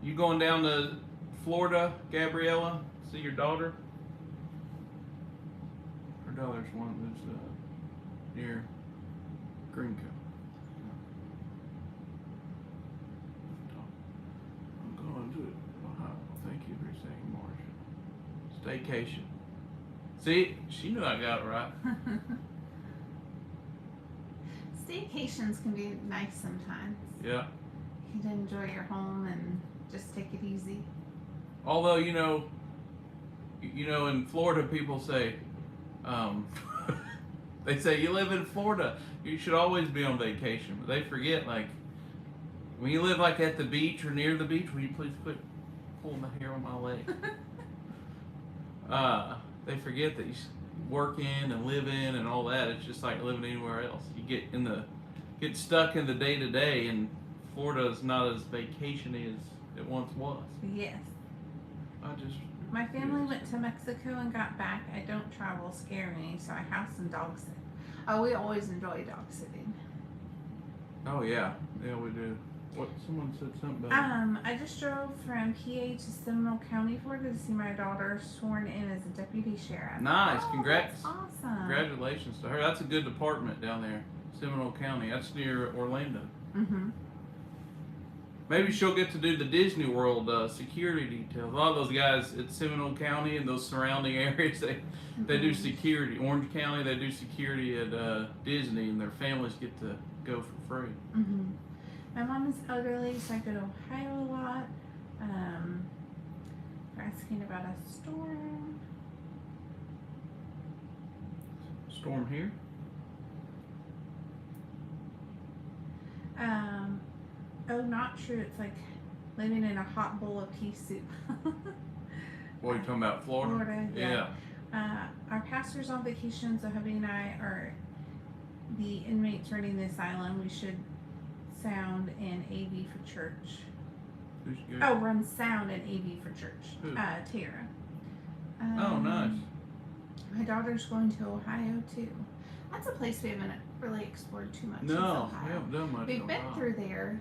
A: You going down to Florida, Gabriella, see your daughter? Her daughter's one that's near Green Cove. I'm going to Ohio. Thank you for saying, Marsha. Staycation. See, she knew I got it right.
B: Staycations can be nice sometimes.
A: Yeah.
B: You can enjoy your home and just take it easy.
A: Although, you know, in Florida, people say, they say, you live in Florida, you should always be on vacation. But they forget, like, when you live, like, at the beach or near the beach, will you please quit pulling the hair on my leg? They forget that you work in and live in and all that. It's just like living anywhere else. You get stuck in the day-to-day, and Florida is not as vacation-y as it once was.
B: Yes. My family went to Mexico and got back. I don't travel, scare me, so I house and dog sit. Oh, we always enjoy dog sitting.
A: Oh yeah, we do. What? Someone said something about.
B: I just drove from PA to Seminole County, Florida, to see my daughter sworn in as a deputy sheriff.
A: Nice,
B: Oh,
A: congrats!
B: that's awesome.
A: Congratulations to her. That's a good department down there, Seminole County. That's near Orlando.
B: Mm-hmm.
A: Maybe she'll get to do the Disney World security details. A lot of those guys at Seminole County and those surrounding areas, they do security. Orange County, they do security at Disney, and their families get to go for free.
B: Mm-hmm. My mom is elderly, so I go to Ohio a lot. We're asking about a storm.
A: Storm here?
B: Oh, not true. It's like living in a hot bowl of pea soup.
A: What are you talking about, Florida?
B: Florida, yeah. Our pastor's on vacation, so hubby and I are the inmates running the asylum. We should sound and AV for church.
A: Who's good?
B: Oh, run sound and AV for church.
A: Who?
B: Tara.
A: Oh, nice.
B: My daughter's going to Ohio too. That's a place we haven't really explored too much.
A: No,
B: is Ohio.
A: we haven't done much.
B: We've
A: in a
B: been
A: while.
B: through there.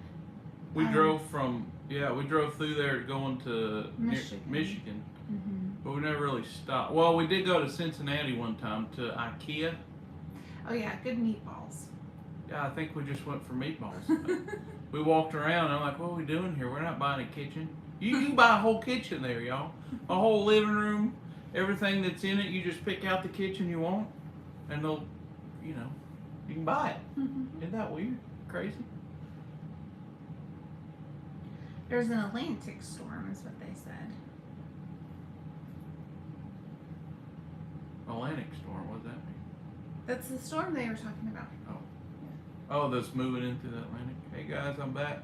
A: We drove from Yeah, we drove through there going to Michigan.
B: Mm-hmm.
A: But we never really stopped. Well, we did go to Cincinnati one time to IKEA.
B: Oh yeah, good meatballs.
A: Yeah, I think we just went for meatballs. We walked around and I'm like, what are we doing here? We're not buying a kitchen. You can buy a whole kitchen there, y'all. A whole living room, everything that's in it. You just pick out the kitchen you want, and they'll, you know, you can buy it. Isn't that weird? Crazy?
B: There's an Atlantic storm, is what they said.
A: Atlantic storm, what does that mean?
B: That's the storm they were talking about.
A: Oh, that's moving into the Atlantic. Hey guys, I'm back.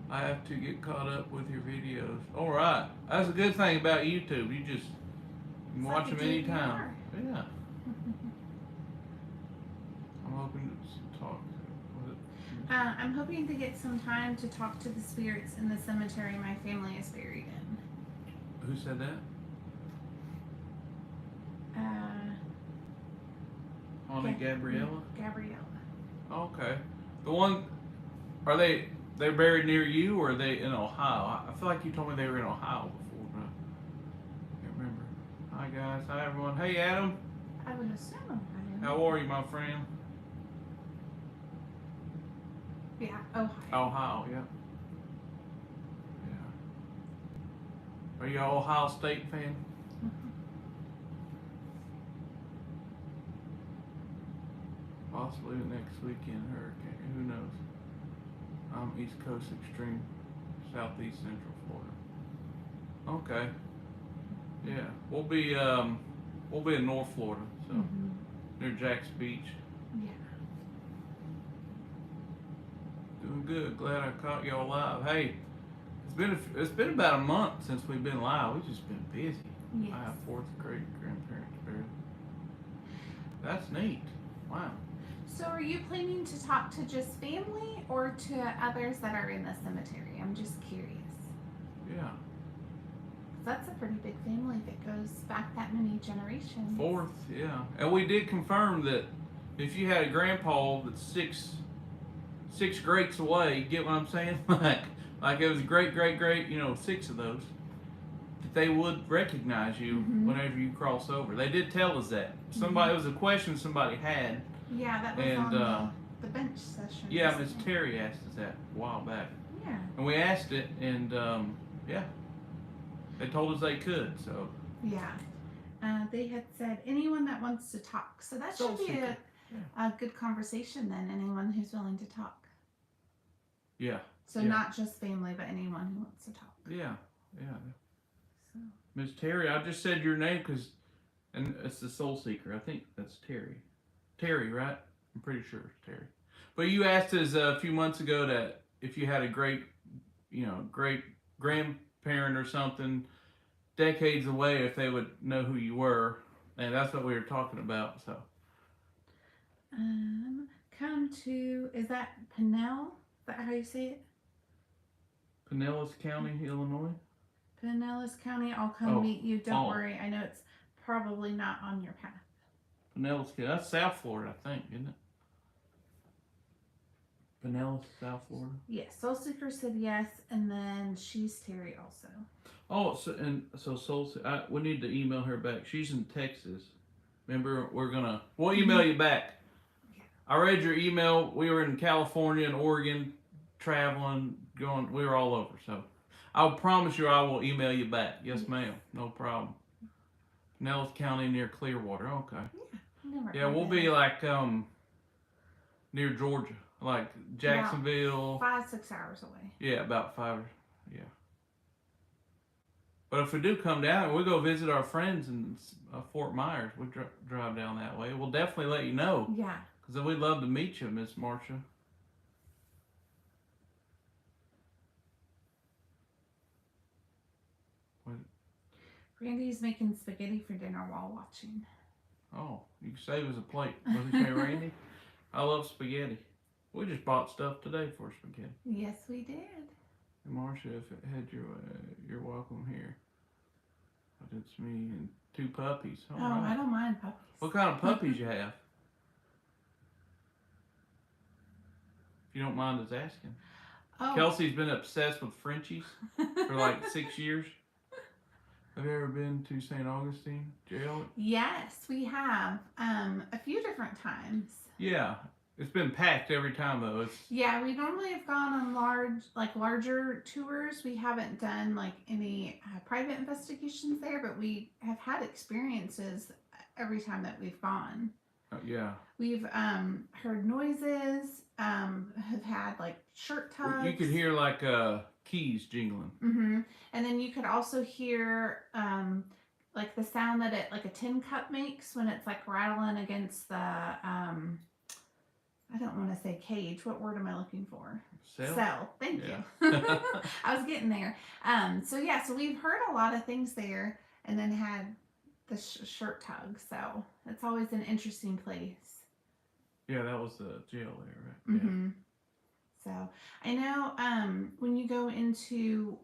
A: I have to get caught up with your videos. All right, that's a good thing about YouTube. You can watch them anytime. Yeah. I'm hoping to talk.
B: I'm hoping to get some time to talk to the spirits in the cemetery my family is buried in.
A: Who said that? Honey Gabriella?
B: Gabriella.
A: Okay. The one, they're buried near you or are they in Ohio? I feel like you told me they were in Ohio before, but I can't remember. Hi guys, hi everyone. Hey Adam.
B: I would assume I am.
A: How are you, my friend?
B: Yeah, Ohio.
A: Ohio, yeah. Yeah. Are you an Ohio State fan? Possibly the next weekend hurricane. Who knows? I'm East Coast extreme, Southeast Central Florida. Okay. Yeah, we'll be in North Florida, so near Jack's Beach.
B: Yeah.
A: Doing good. Glad I caught y'all live. Hey, it's been about a month since we've been live. We've just been busy.
B: Yes.
A: I have fourth grade grandparents buried. That's neat. Wow.
B: So are you planning to talk to just family or to others that are in the cemetery? I'm just curious.
A: Yeah.
B: That's a pretty big family if it goes back that many generations.
A: Fourth, yeah. And we did confirm that if you had a grandpa that's six greats away, get what I'm saying? like it was great, 6 of those, that they would recognize you whenever you cross over. They did tell us that. It was a question somebody had.
B: Yeah, that was on the bench session.
A: Yeah, Miss Terry asked us that a while back.
B: Yeah.
A: And we asked it, and yeah, they told us they could. So.
B: Yeah. They had said anyone that wants to talk. So that should be a good conversation then. Anyone who's willing to talk.
A: Yeah.
B: So not just family, but anyone who wants to talk.
A: Yeah. Yeah.
B: So.
A: Miss Terry, I just said your name and it's the Soul Seeker. I think that's Terry. Terry, right? I'm pretty sure it's Terry. But you asked us a few months ago that if you had a great grandparent or something decades away, if they would know who you were, and that's what we were talking about. So.
B: Is that Pinell? Is that how you say it?
A: Pinellas County, Illinois.
B: Pinellas County. I'll come meet you. Don't worry. I know it's probably not on your path.
A: Pinellas County. That's South Florida, I think, isn't it? Pinellas, South Florida.
B: Yes. Soul Seeker said yes, and then she's Terry also.
A: Oh, so Soul Seeker. We need to email her back. She's in Texas. Remember, we'll email you back. Yeah. I read your email. We were in California and Oregon, traveling, going. We were all over. So, I promise you, I will email you back. Yes, ma'am. No problem. Pinellas County near Clearwater. Okay. Yeah, we'll be like near Georgia, like Jacksonville.
B: About 5-6 hours away.
A: Yeah, about 5. Yeah. But if we do come down, we go visit our friends in Fort Myers. We drive down that way. We'll definitely let you know.
B: Yeah.
A: Because we'd love to meet you, Miss Marcia.
B: Randy's making spaghetti for dinner while watching.
A: Oh, you can save us a plate. What did you say, Randy? I love spaghetti. We just bought stuff today for spaghetti.
B: Yes, we did.
A: And Marcia, if it had you're welcome here. But it's me and 2 puppies.
B: Oh, right. I don't mind puppies.
A: What kind of puppies you have? If you don't mind us asking.
B: Oh.
A: Kelsey's been obsessed with Frenchies for like 6 years. Have you ever been to St. Augustine jail?
B: Yes, we have. A few different times.
A: Yeah. It's been packed every time though.
B: Yeah, we normally have gone on larger tours. We haven't done like any private investigations there, but we have had experiences every time that we've gone.
A: Yeah.
B: We've heard noises, have had like shirt tugs.
A: You could hear like keys jingling.
B: Mm-hmm. And then you could also hear like the sound that like a tin cup makes when it's like rattling against the I don't want to say cage. What word am I looking for? Cell. Thank you. I was getting there. So we've heard a lot of things there, and then had the shirt tug. So it's always an interesting place.
A: Yeah, that was the jail there, right?
B: Mm-hmm. Yeah. So I know when you go into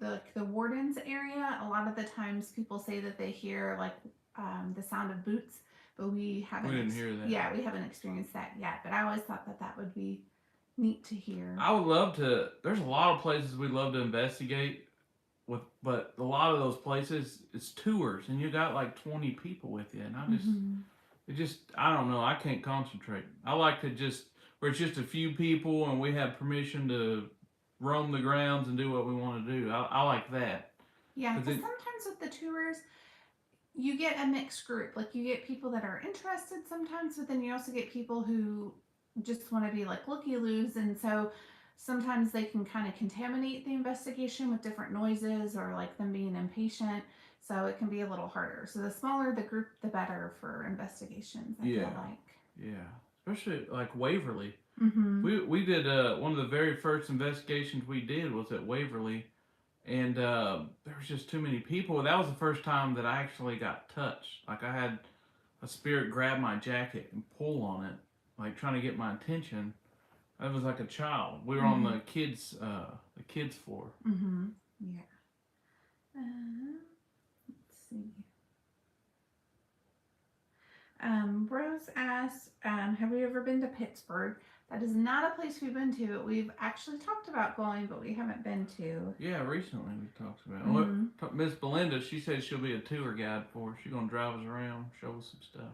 B: the warden's area, a lot of the times people say that they hear like the sound of boots. But we didn't
A: hear that.
B: Yeah, we haven't experienced that yet. But I always thought that would be neat to hear.
A: I would love to. There's a lot of places we'd love to investigate with, but a lot of those places it's tours, and you got like 20 people with you, and I don't know. I can't concentrate. I like to where it's just a few people, and we have permission to roam the grounds and do what we want to do. I like that.
B: Yeah, because sometimes with the tours, you get a mixed group. Like you get people that are interested sometimes, but then you also get people who just want to be like looky-loos, and so sometimes they can kind of contaminate the investigation with different noises or like them being impatient. So it can be a little harder. So the smaller the group, the better for investigations. I feel like.
A: Yeah, especially like Waverly.
B: Mm-hmm.
A: We did one of the very first investigations we did was at Waverly. And there was just too many people. That was the first time that I actually got touched. Like I had a spirit grab my jacket and pull on it, like trying to get my attention. I was like a child. We were on the kids floor.
B: Mm-hmm. Yeah. Let's see. Rose asked, have we ever been to Pittsburgh? That is not a place we've been to. We've actually talked about going, but we haven't been to.
A: Yeah, recently we talked about it. Miss Belinda, she said she'll be a tour guide for us. She's going to drive us around, show us some stuff.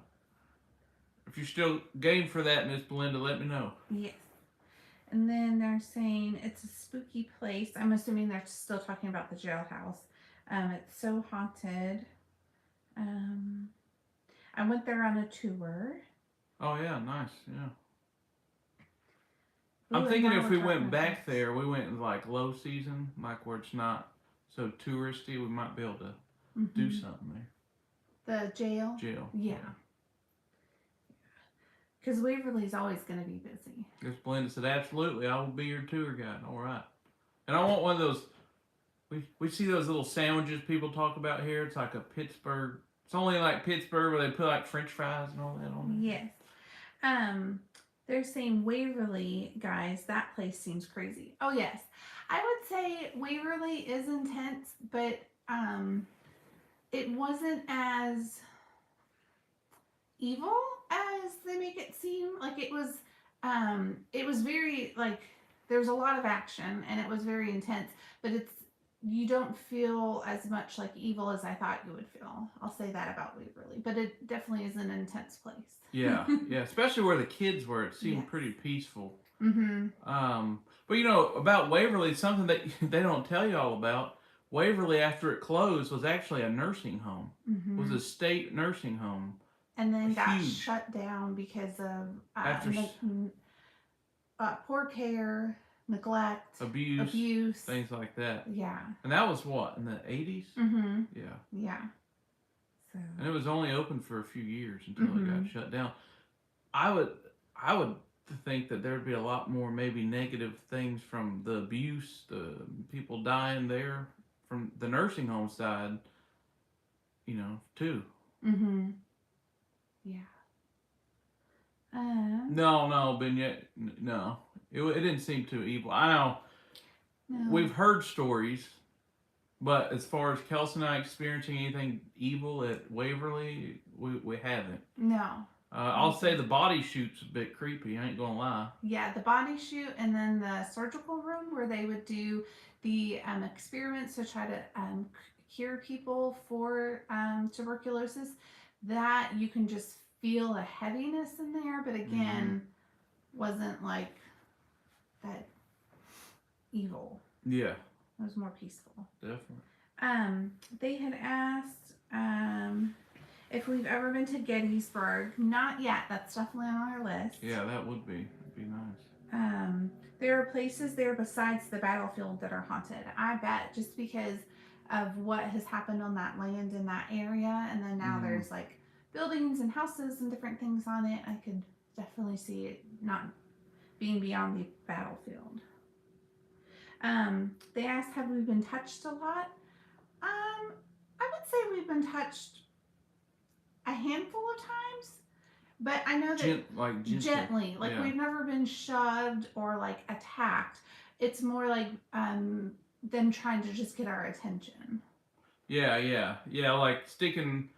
A: If you're still game for that, Miss Belinda, let me know.
B: Yes. And then they're saying it's a spooky place. I'm assuming they're still talking about the jailhouse. It's so haunted. I went there on a tour.
A: Oh, yeah, nice, yeah. I'm thinking if we went back there, we went in like low season, like where it's not so touristy, we might be able to do something there.
B: The jail?
A: Jail.
B: Yeah. Because Waverly's always going to be busy.
A: Miss Belinda said, absolutely, I will be your tour guide. All right. And I want one of those, we see those little sandwiches people talk about here. It's like a Pittsburgh, it's only like Pittsburgh where they put like French fries and all that on it.
B: Yes. They're saying Waverly, guys, that place seems crazy. Oh, yes. I would say Waverly is intense, but it wasn't as evil as they make it seem. Like it was very, like, there was a lot of action, and it was very intense, but you don't feel as much like evil as I thought you would feel. I'll say that about Waverly, but it definitely is an intense place.
A: Yeah, especially where the kids were. It seemed pretty peaceful. But you know, about Waverly, something that they don't tell you all about, Waverly, after it closed, was actually a nursing home. It was a state nursing home.
B: And then got shut down because of poor care, neglect, abuse,
A: things like that.
B: Yeah.
A: And that was what, in the 80s? Yeah. So. And it was only open for a few years until it got shut down. I would think that there'd be a lot more maybe negative things from the abuse, the people dying there, from the nursing home side, you know, too.
B: Yeah.
A: No, Beignet, no. It didn't seem too evil. I know. No. We've heard stories, but as far as Kelsey and I experiencing anything evil at Waverly, we haven't.
B: No.
A: I'll say the body shoot's a bit creepy. I ain't gonna lie.
B: Yeah, the body shoot, and then the surgical room where they would do the experiments to try to cure people for tuberculosis. That you can just feel a heaviness in there, but again, wasn't like that evil.
A: Yeah.
B: It was more peaceful.
A: Definitely.
B: They had asked if we've ever been to Gettysburg. Not yet. That's definitely on our list.
A: Yeah, that would be. That'd be nice.
B: There are places there besides the battlefield that are haunted. I bet, just because of what has happened on that land in that area, and then now there's like buildings and houses and different things on it. I could definitely see it not being beyond the battlefield. They asked, have we been touched a lot? I would say we've been touched a handful of times, but I know that gently, like we've never been shoved or like attacked. It's more like them trying to just get our attention.
A: Yeah, like sticking.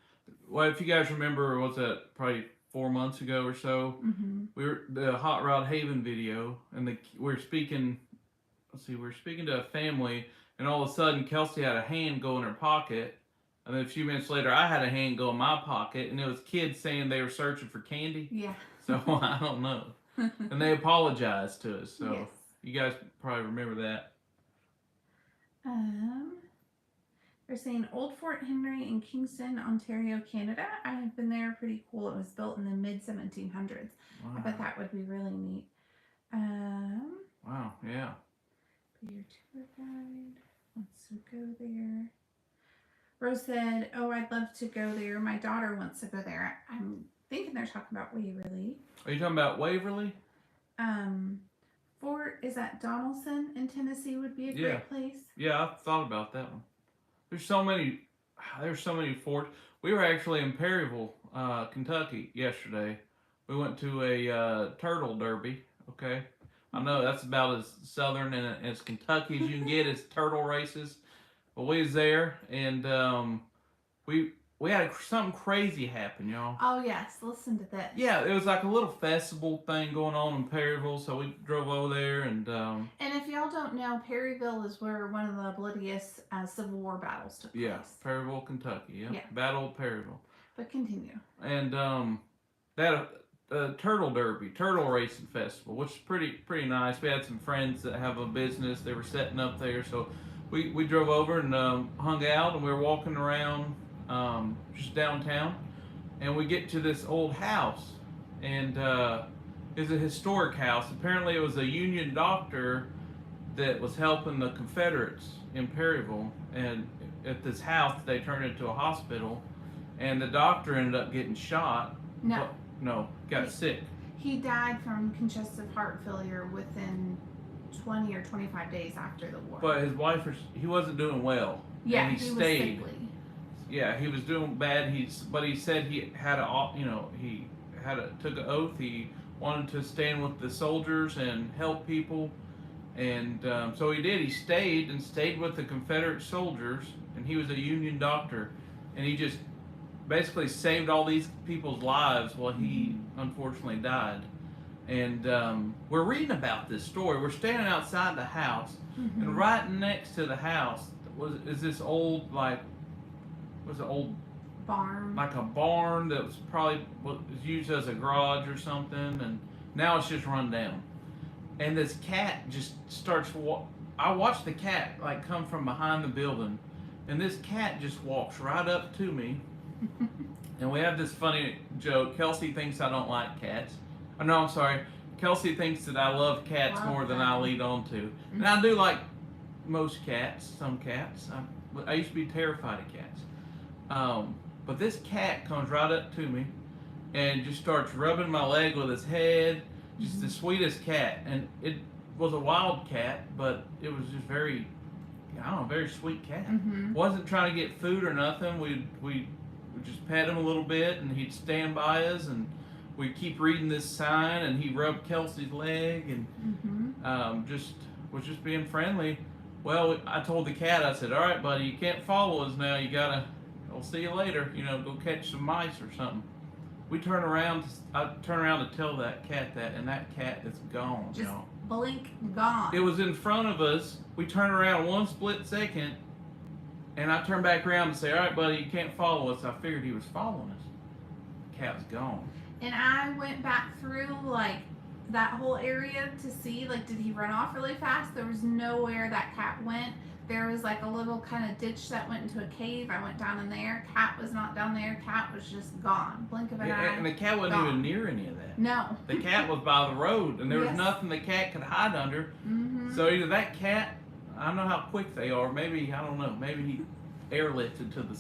A: Well, if you guys remember, was that probably 4 months ago or so? We were the Hot Rod Haven video, and we're speaking. Let's see, we're speaking to a family, and all of a sudden Kelsey had a hand go in her pocket, and then a few minutes later I had a hand go in my pocket, and it was kids saying they were searching for candy.
B: Yeah.
A: So I don't know. And they apologized to us, so
B: yes.
A: You guys probably remember that.
B: They're saying Old Fort Henry in Kingston, Ontario, Canada. I have been there. Pretty cool. It was built in the mid 1700s. Wow. I bet that would be really neat.
A: Wow. Yeah.
B: Be your tour guide. Wants to go there. Rose said, "Oh, I'd love to go there. My daughter wants to go there." I'm thinking they're talking about Waverly.
A: Are you talking about Waverly?
B: Fort, is that Donaldson in Tennessee would be a great place.
A: Yeah, I thought about that one. There's so many forts. We were actually in Perryville, Kentucky yesterday. We went to a turtle derby. Okay, I know that's about as southern and as Kentucky as you can get. As turtle races. But we was there, and we had something crazy happen, y'all.
B: Oh yes, listen to this.
A: Yeah, it was like a little festival thing going on in Perryville, so we drove over there, and
B: if y'all don't know, Perryville is where one of the bloodiest Civil War battles took place.
A: Yeah, Perryville, Kentucky. Yeah, Battle of Perryville.
B: But continue.
A: And that turtle derby, turtle racing festival, which is pretty nice. We had some friends that have a business; they were setting up there, so we drove over and hung out, and we were walking around. Just downtown, and we get to this old house, and it's a historic house. Apparently it was a Union doctor that was helping the Confederates in Perryville, and at this house they turned into a hospital, and the doctor ended up getting shot. Got sick.
B: He died from congestive heart failure within 20 or 25 days after the war.
A: But his wife he wasn't doing well.
B: Yeah,
A: and
B: he
A: stayed.
B: Was sickly.
A: Yeah, he was doing bad. But he said he had took an oath. He wanted to stand with the soldiers and help people, and so he did. He stayed with the Confederate soldiers, and he was a Union doctor, and he just basically saved all these people's lives while he unfortunately died. And we're reading about this story. We're standing outside the house, and right next to the house is this old old
B: barn,
A: like a barn that was probably was used as a garage or something, and now it's just run down. And this cat just starts. I watched the cat like come from behind the building, and this cat just walks right up to me. And we have this funny joke. Kelsey thinks I don't like cats. Oh, no, I'm sorry. Kelsey thinks that I love cats more than I lead on to, and I do like most cats. Some cats. I used to be terrified of cats. But this cat comes right up to me and just starts rubbing my leg with his head. Just the sweetest cat. And it was a wild cat, but it was just very sweet cat. Wasn't trying to get food or nothing. We just pet him a little bit, and he'd stand by us, and we'd keep reading this sign, and he rubbed Kelsey's leg, and was just being friendly. Well, I told the cat, I said, "All right, buddy, you can't follow us now. I'll see you later. Go catch some mice or something." we turn around. I turn around to tell that cat that, and that cat is gone.
B: Just
A: y'all.
B: blink, gone.
A: It was in front of us. We turn around 1 split second, and I turn back around and say, "All right, buddy, you can't follow us." I figured he was following us. Cat's gone.
B: And I went back through like that whole area to see, like, did he run off really fast? There was nowhere that cat went. There was like a little kind of ditch that went into a cave. I went down in there. Cat was not down there. Cat was just gone. Blink of an eye.
A: And the cat wasn't
B: gone.
A: even near any of that.
B: No.
A: The cat was by the road, and there was
B: Yes.
A: nothing the cat could hide under.
B: Mm-hmm.
A: So either that cat, I don't know how quick they are. Maybe, I don't know. Maybe he airlifted to the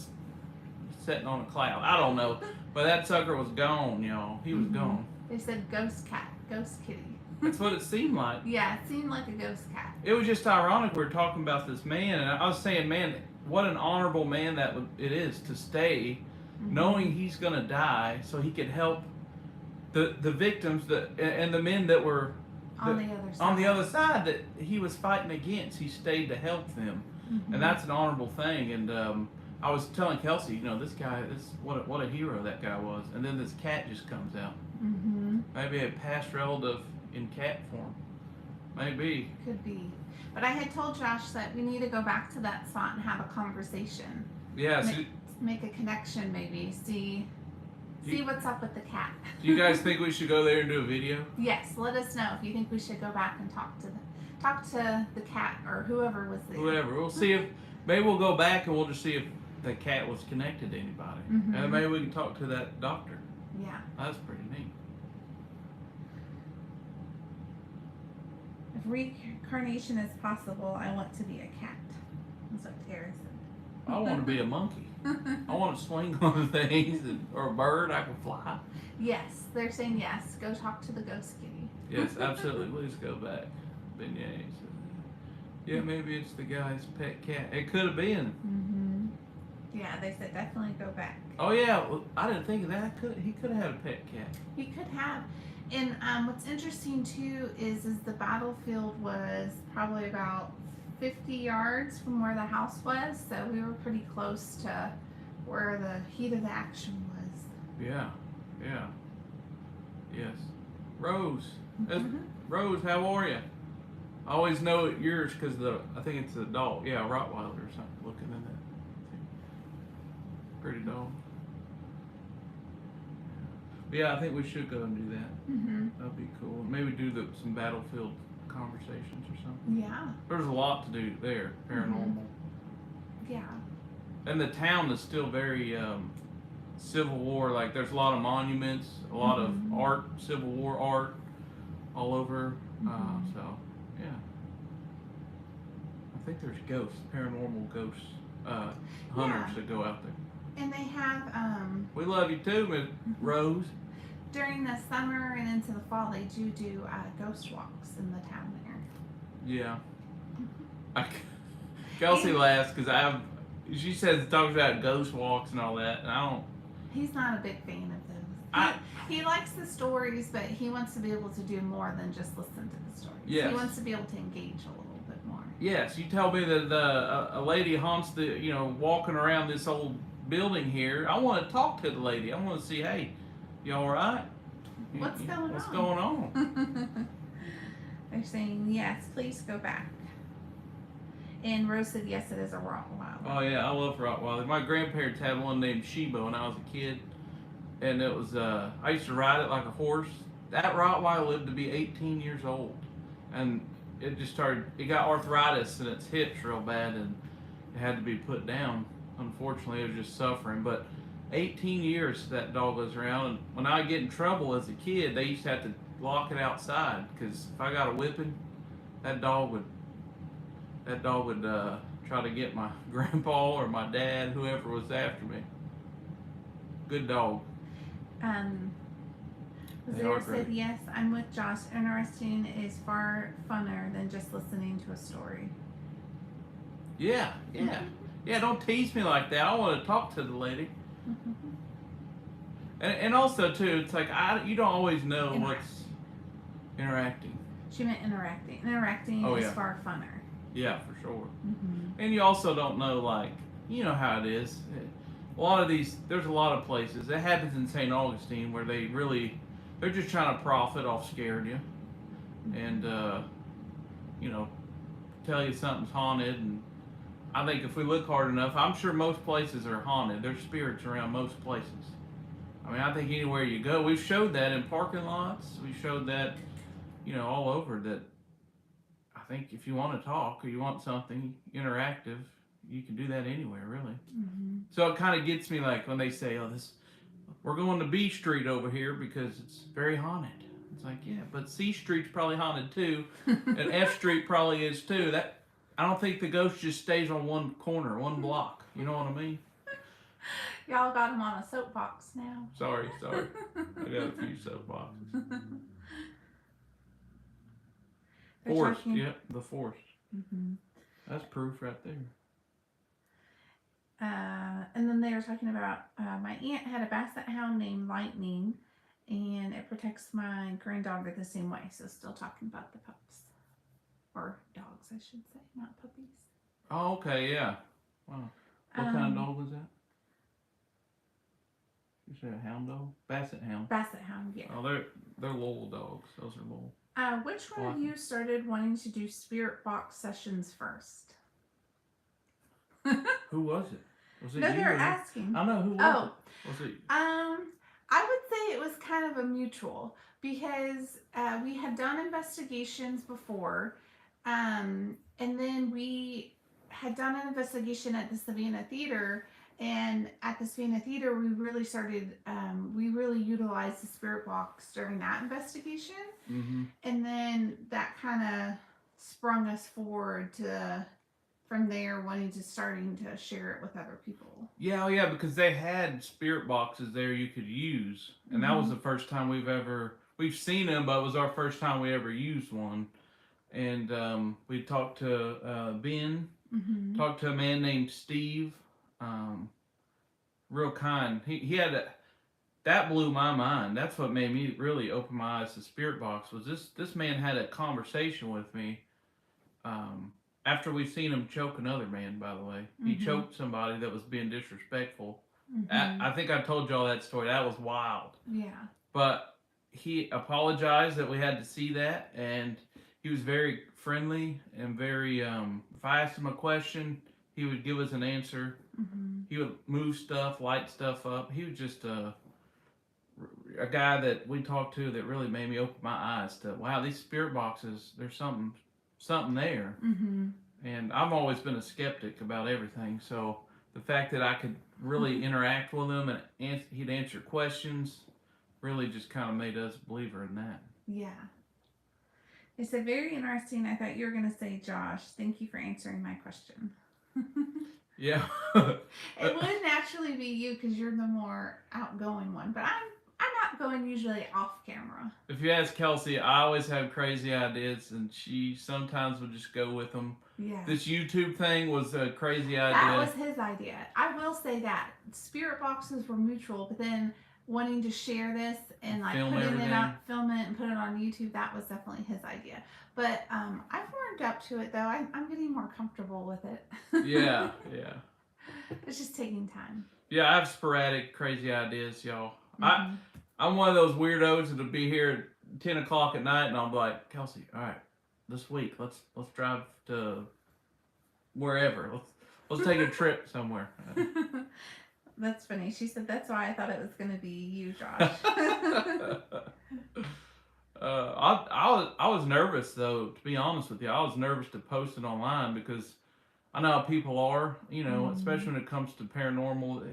A: sitting on a cloud. I don't know. But that sucker was gone, y'all. He was gone.
B: They said ghost cat, ghost kitty.
A: That's what it seemed like.
B: Yeah, it seemed like a ghost cat.
A: It was just ironic. We were talking about this man, and I was saying, man, what an honorable man it is to stay, knowing he's gonna die, so he could help the victims and the men that were
B: On the other side.
A: on the other side that he was fighting against. He stayed to help them, and that's an honorable thing. And I was telling Kelsey, this guy, what a hero that guy was. And then this cat just comes out. Maybe a past relative in cat form. Maybe.
B: Could be. But I had told Josh that we need to go back to that spot and have a conversation.
A: Yeah.
B: Make a connection, maybe. See what's up with the cat.
A: Do you guys think we should go there and do a video?
B: Yes. Let us know if you think we should go back and talk to the cat or whoever was there.
A: Whatever. We'll see if maybe we'll go back and we'll just see if the cat was connected to anybody, and then maybe we can talk to that doctor.
B: Yeah.
A: That's pretty neat.
B: If reincarnation is possible, I want to be a cat. That's what Tara said.
A: I want to be a monkey. I want to swing on things, or a bird. I can fly.
B: Yes, they're saying yes. Go talk to the ghost kitty.
A: Yes, absolutely. Please go back. Beignets. Yeah, maybe it's the guy's pet cat. It could have been.
B: Yeah, they said definitely go back.
A: Oh yeah, well, I didn't think of that. He could have had a pet cat.
B: He could have. And what's interesting too is the battlefield was probably about 50 yards from where the house was, so we were pretty close to where the heat of the action was.
A: Yeah. Yes. Rose. Rose, how are you? I always know yours because I think it's a dog. Yeah, a Rottweiler or something. Looking in that. Pretty dog. But yeah, I think we should go and do that. That'd be cool. Maybe do some battlefield conversations or something.
B: Yeah.
A: There's a lot to do there, paranormal.
B: Yeah.
A: And the town is still very Civil War. Like there's a lot of monuments, a lot of art, Civil War art, all over. So yeah, I think there's ghosts, paranormal ghosts, hunters that go out there.
B: And they have
A: We love you too, Miss Rose.
B: during the summer and into the fall, they do ghost walks in the town there.
A: Yeah. Kelsey laughs because she says talks about ghost walks and all that, and I don't.
B: He's not a big fan of those. He likes the stories, but he wants to be able to do more than just listen to the stories.
A: Yes.
B: He wants to be able to engage a little bit more.
A: Yes, you tell me that a lady haunts walking around this old building here. I want to talk to the lady. I want to see, hey, you all right?
B: What's
A: What's going on?
B: They're saying yes, please go back. And Rose said yes, it is a Rottweiler.
A: Oh yeah, I love Rottweiler. My grandparents had one named Sheba when I was a kid, and it was I used to ride it like a horse. That Rottweiler lived to be 18 years old, and it got arthritis in its hips real bad, and it had to be put down. Unfortunately, it was just suffering. But 18 years that dog was around, and when I get in trouble as a kid, they used to have to lock it outside because if I got a whipping, that dog would try to get my grandpa or my dad, whoever was after me. Good dog.
B: Zara said yes, I'm with Josh. Interesting is far funner than just listening to a story.
A: Yeah. Don't tease me like that. I want to talk to the lady. And also too, it's like you don't always know what's interacting.
B: She meant interacting. Interacting is far funner.
A: Yeah, for sure. And you also don't know, like, you know how it is. a lot of these, there's a lot of places. It happens in St. Augustine where they're just trying to profit off scaring you. And, you know, tell you something's haunted. And I think if we look hard enough, I'm sure most places are haunted. There's spirits around most places. I mean, I think anywhere you go, we've showed that in parking lots. We showed that, you know, all over. That I think if you want to talk or you want something interactive, you can do that anywhere, really.
B: Mm-hmm.
A: So it kind of gets me like when they say, "Oh, we're going to B Street over here because it's very haunted." It's like, yeah, but C Street's probably haunted too, and F Street probably is too. That I don't think the ghost just stays on one corner, one block. You know what I mean?
B: Y'all got him on a soapbox now.
A: Sorry. I got a few soapboxes. Forest, yep, the forest.
B: Mm-hmm.
A: That's proof right there.
B: And then they were talking about my aunt had a basset hound named Lightning, and it protects my granddaughter the same way. So still talking about the pups. Or dogs, I should say, not puppies.
A: Oh, okay, yeah. Wow. What kind of dog was that? You said a hound dog? Basset hound.
B: Basset hound, yeah.
A: Oh, they're Lowell dogs. Those are Lowell.
B: Which one of you started wanting to do spirit box sessions first?
A: Who was it? Was it
B: No,
A: you?
B: they're asking.
A: I know who was it. Was it?
B: I would say it was kind of a mutual because we had done investigations before, and then we had done an investigation at the Savannah Theater. And at the Savannah Theater, we really started, we really utilized the spirit box during that investigation.
A: Mm-hmm.
B: And then that kind of sprung us forward to, from there, wanting to starting to share it with other people.
A: Yeah, because they had spirit boxes there you could use. And that was the first time we've seen them, but it was our first time we ever used one. And we talked to Ben, talked to a man named Steve. Real kind. He had that blew my mind. That's what made me really open my eyes to spirit box. Was this man had a conversation with me after we seen him choke another man. By the way, he choked somebody that was being disrespectful. I think I told y'all that story. That was wild.
B: Yeah.
A: But he apologized that we had to see that, and he was very friendly and very. If I asked him a question, he would give us an answer. He would move stuff, light stuff up. He was just a guy that we talked to that really made me open my eyes to, wow, these spirit boxes, there's something there. And I've always been a skeptic about everything. So the fact that I could really interact with him and he'd answer questions really just kind of made us a believer in that.
B: Yeah. It's a very interesting. I thought you were going to say, Josh, thank you for answering my question.
A: Yeah.
B: It would naturally be you because you're the more outgoing one, but I'm outgoing usually off camera.
A: If you ask Kelsey, I always have crazy ideas, and she sometimes would just go with them.
B: Yeah.
A: This YouTube thing was a crazy idea.
B: That was his idea. I will say that spirit boxes were mutual, but then wanting to share this and like film it and put it on YouTube, that was definitely his idea. But I've warmed up to it though. I'm getting more comfortable with it.
A: Yeah.
B: It's just taking time.
A: Yeah, I have sporadic crazy ideas, y'all. I'm one of those weirdos that'll be here at 10 o'clock at night, and I'll be like, Kelsey, all right, this week let's drive to wherever. Let's take a trip somewhere.
B: That's funny. She said that's why I thought it was going to be you, Josh.
A: I was nervous though, to be honest with you. I was nervous to post it online because I know how people are, especially when it comes to paranormal.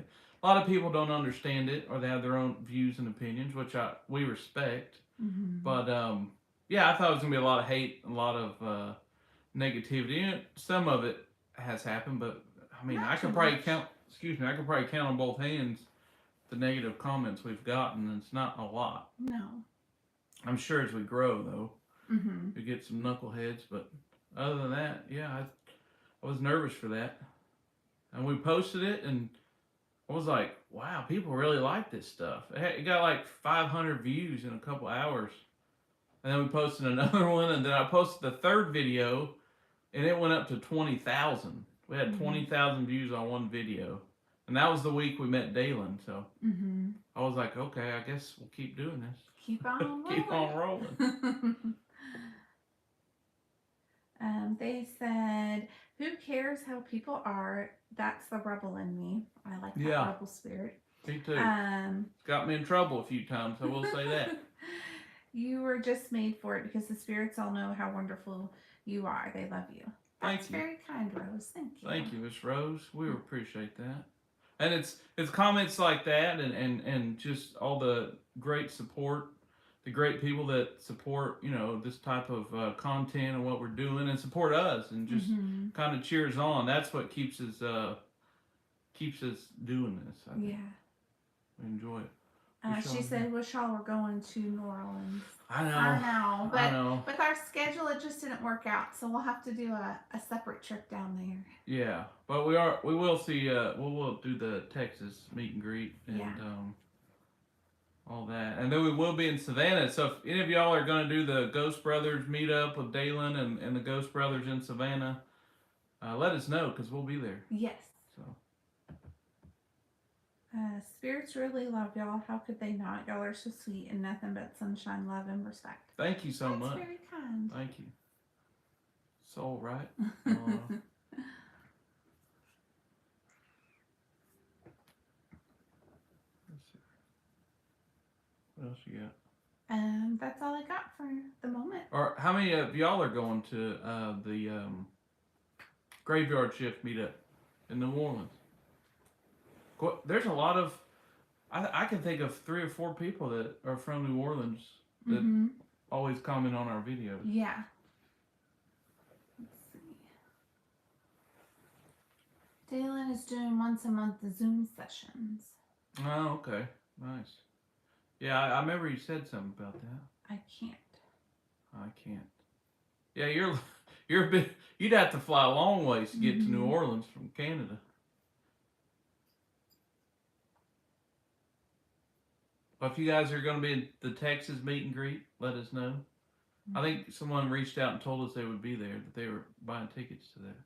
A: A lot of people don't understand it, or they have their own views and opinions, which we respect. But I thought it was gonna be a lot of hate, a lot of negativity. Some of it has happened, but I mean, I could probably count on both hands the negative comments we've gotten. It's not a lot.
B: No.
A: I'm sure as we grow, though, we get some knuckleheads. But other than that, yeah, I was nervous for that. And we posted it, and I was like, wow, people really like this stuff. It got like 500 views in a couple hours. And then we posted another one, and then I posted the third video, and it went up to 20,000. We had 20,000 views on one video. And that was the week we met Dalen, so
B: Mm-hmm.
A: I was like, okay, I guess we'll keep doing this.
B: Keep on rolling.
A: Keep on rolling.
B: They said, "Who cares how people are? That's the rebel in me." I like that rebel spirit.
A: Me too. It's got me in trouble a few times, I will say that.
B: You were just made for it because the spirits all know how wonderful you are. They love you. That's very kind, Rose. Thank you.
A: Thank you, Miss Rose. We appreciate that. And it's comments like that and just all the great support, the great people that support, you know, this type of content and what we're doing and support us and just kind of cheers on. That's what keeps us doing this. I think.
B: Yeah.
A: We enjoy it.
B: She said, "Wish y'all were going to New Orleans."
A: I know.
B: But with our schedule, it just didn't work out. So we'll have to do a separate trip down there.
A: Yeah, but we will see. We'll do the Texas meet and greet and all that, and then we will be in Savannah. So if any of y'all are going to do the Ghost Brothers meetup with Dalen and the Ghost Brothers in Savannah, let us know because we'll be there.
B: Yes.
A: So.
B: Spirits really love y'all. How could they not? Y'all are so sweet and nothing but sunshine, love, and respect.
A: Thank you so much.
B: That's very kind.
A: Thank you. So right. Let's see. What else you got?
B: That's all I got for the moment.
A: Or how many of y'all are going to the graveyard shift meetup in New Orleans? There's a lot of, I can think of 3 or 4 people that are from New Orleans that always comment on our videos.
B: Yeah. Let's see. Dalen is doing once a month the Zoom sessions.
A: Oh, okay. Nice. Yeah, I remember you said something about that.
B: I can't.
A: Yeah, you're a bit, you'd have to fly a long ways to get to New Orleans from Canada. If you guys are going to be in the Texas meet and greet, let us know. I think someone reached out and told us they would be there, that they were buying tickets to that.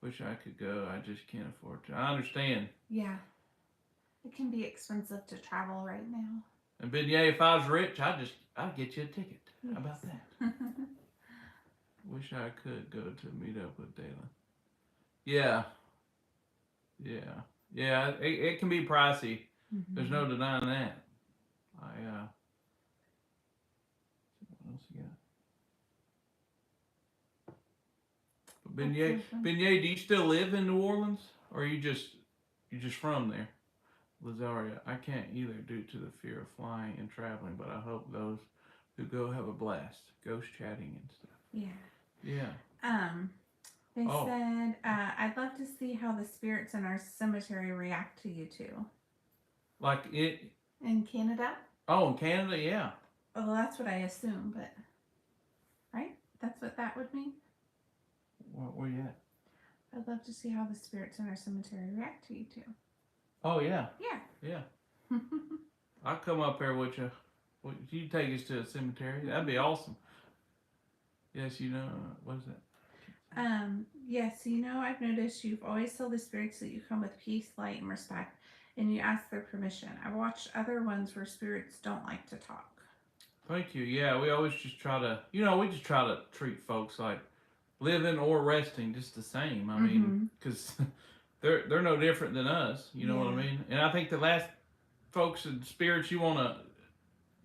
A: Wish I could go. I just can't afford to. I understand.
B: Yeah. It can be expensive to travel right now.
A: And Beignet, if I was rich, I'd get you a ticket.
B: Yes.
A: How about that? Wish I could go to meet up with Dalen. Yeah. It can be pricey. There's no denying that. What else you got? But Beignet, do you still live in New Orleans, or you just from there? Lazaria, I can't either due to the fear of flying and traveling, but I hope those who go have a blast, ghost chatting and stuff. Yeah.
B: They said, I'd love to see how the spirits in our cemetery react to you two.
A: Like it
B: in Canada?
A: Oh, in Canada, yeah.
B: Well, that's what I assume, but right? That's what that would mean?
A: Where you at?
B: I'd love to see how the spirits in our cemetery react to you two.
A: Oh, yeah.
B: Yeah.
A: I'll come up there with you. You take us to a cemetery. That'd be awesome. Yes, what is that?
B: Yes, I've noticed you've always told the spirits that you come with peace, light, and respect, and you ask their permission. I've watched other ones where spirits don't like to talk. Thank
A: you. Yeah, we always just try to, we just try to treat folks like living or resting just the same. I mean, because they're no different than us. You know what I mean? And I think the last folks and spirits you want to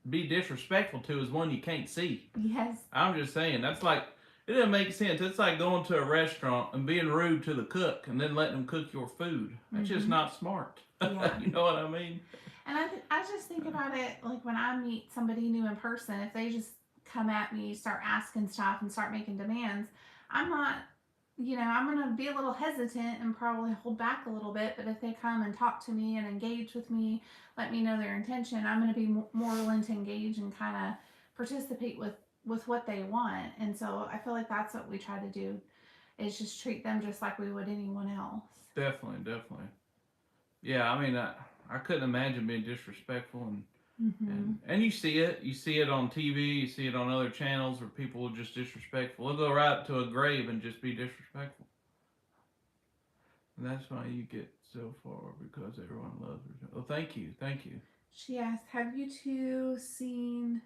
A: be disrespectful to is one you can't see.
B: Yes.
A: I'm just saying, that's like, it doesn't make sense. It's like going to a restaurant and being rude to the cook and then letting them cook your food. That's just not smart.
B: Yeah.
A: You know what I mean?
B: And I just think about it like when I meet somebody new in person, if they just come at me, start asking stuff and start making demands, I'm not, I'm going to be a little hesitant and probably hold back a little bit. But if they come and talk to me and engage with me, let me know their intention, I'm going to be more willing to engage and kind of participate with what they want. And so I feel like that's what we try to do, is just treat them just like we would anyone else.
A: Definitely. Yeah, I mean, I couldn't imagine being disrespectful and you see it on TV, you see it on other channels where people are just disrespectful. They'll go right to a grave and just be disrespectful. And that's why you get so far because everyone loves her. Well, thank you, thank you.
B: She asked, "Have you two see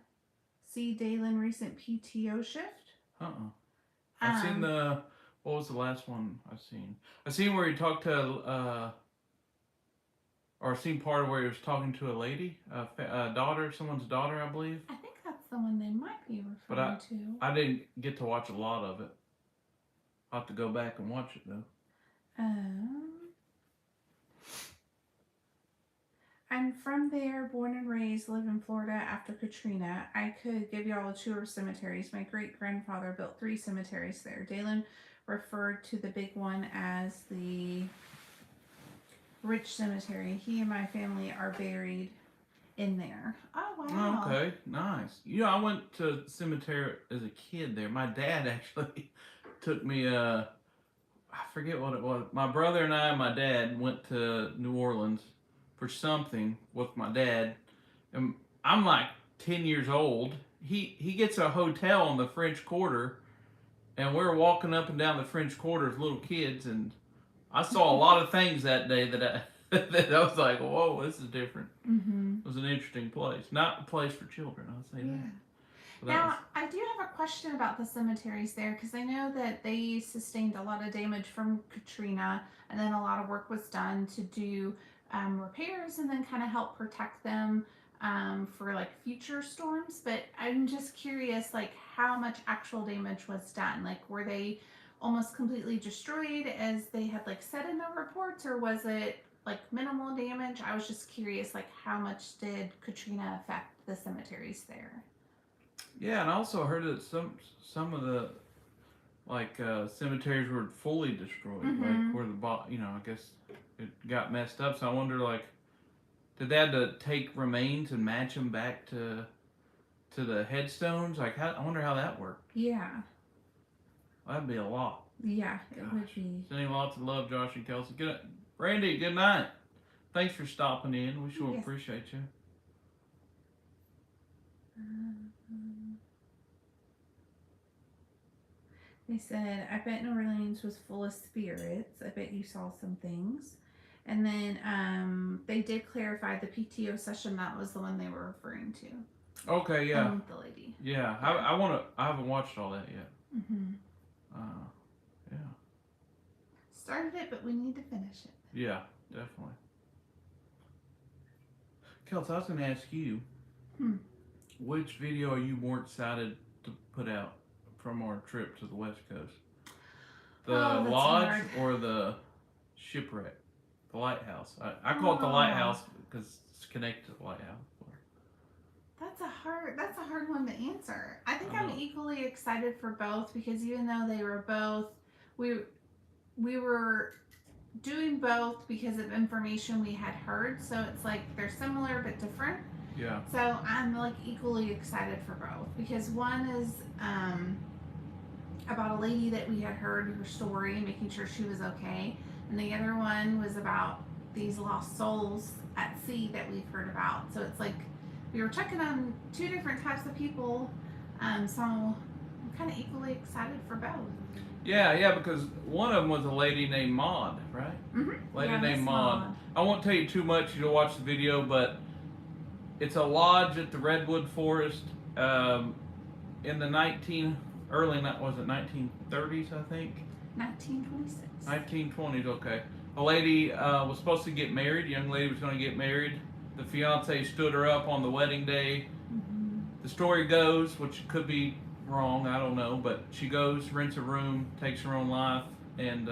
B: Dalen recent PTO shift?"
A: I've seen
B: Um,
A: the. What was the last one I've seen? I seen where he talked to, or I seen part of where he was talking to a lady, a daughter, someone's daughter, I believe.
B: I think that's the one they might be
A: But
B: referring to.
A: I didn't get to watch a lot of it. I'll have to go back and watch it though.
B: I'm from there, born and raised, live in Florida after Katrina. I could give y'all a tour of cemeteries. My great grandfather built 3 cemeteries there. Dalen referred to the big one as the Rich Cemetery. He and my family are buried in there. Oh, wow.
A: Oh, okay, nice. You know, I went to cemetery as a kid there. My dad actually took me. I forget what it was. My brother and I and my dad went to New Orleans for something with my dad, and I'm like 10 years old. He gets a hotel in the French Quarter, and we're walking up and down the French Quarter as little kids, and I saw a lot of things that day that I that I was like, whoa, this is different.
B: Mm-hmm.
A: It was an interesting place, not a place for children. I'll say that. So
B: Now, I do have a question about the cemeteries there because I know that they sustained a lot of damage from Katrina, and then a lot of work was done to do repairs and then kind of help protect them for like future storms. But I'm just curious, like how much actual damage was done? Like, were they almost completely destroyed as they had like said in the reports, or was it like minimal damage? I was just curious, like how much did Katrina affect the cemeteries there?
A: yeah, and I also heard that some of the like cemeteries were fully destroyed, like where I guess it got messed up. So I wonder, like, did they have to take remains and match them back to the headstones? Like, I wonder how that worked.
B: Yeah.
A: That'd be a lot.
B: Yeah, it would be.
A: Sending lots of love, Josh and Kelsey. Randy, good night. Thanks for stopping in. We sure appreciate you.
B: They said, "I bet New Orleans was full of spirits. I bet you saw some things." And then they did clarify the PTO session. That was the one they were referring to.
A: Okay, yeah.
B: With the lady.
A: Yeah, I haven't watched all that yet. Yeah.
B: Started it, but we need to finish it.
A: Yeah, definitely. Kelsey, I was going to ask you, which video are you more excited to put out from our trip to the West Coast? The lodge or the shipwreck? The lighthouse. I call it the lighthouse because it's connected to the lighthouse.
B: That's a hard one to answer. I think I'm equally excited for both because even though they were both, we were doing both because of information we had heard. So it's like they're similar but different.
A: Yeah.
B: So I'm like equally excited for both because one is about a lady that we had heard her story and making sure she was okay, and the other one was about these lost souls at sea that we've heard about. So it's like we were checking on 2 different types of people, so I'm kind of equally excited for both.
A: Yeah, because one of them was a lady named Maud, right?
B: Mm-hmm.
A: Lady named Maud. I won't tell you too much. You don't watch the video, but it's a lodge at the Redwood Forest in the 1930s, I think?
B: 1926.
A: 1920s, okay. A lady was supposed to get married. A young lady was going to get married. The fiance stood her up on the wedding day. The story goes, which could be wrong, I don't know, but she goes, rents a room, takes her own life, and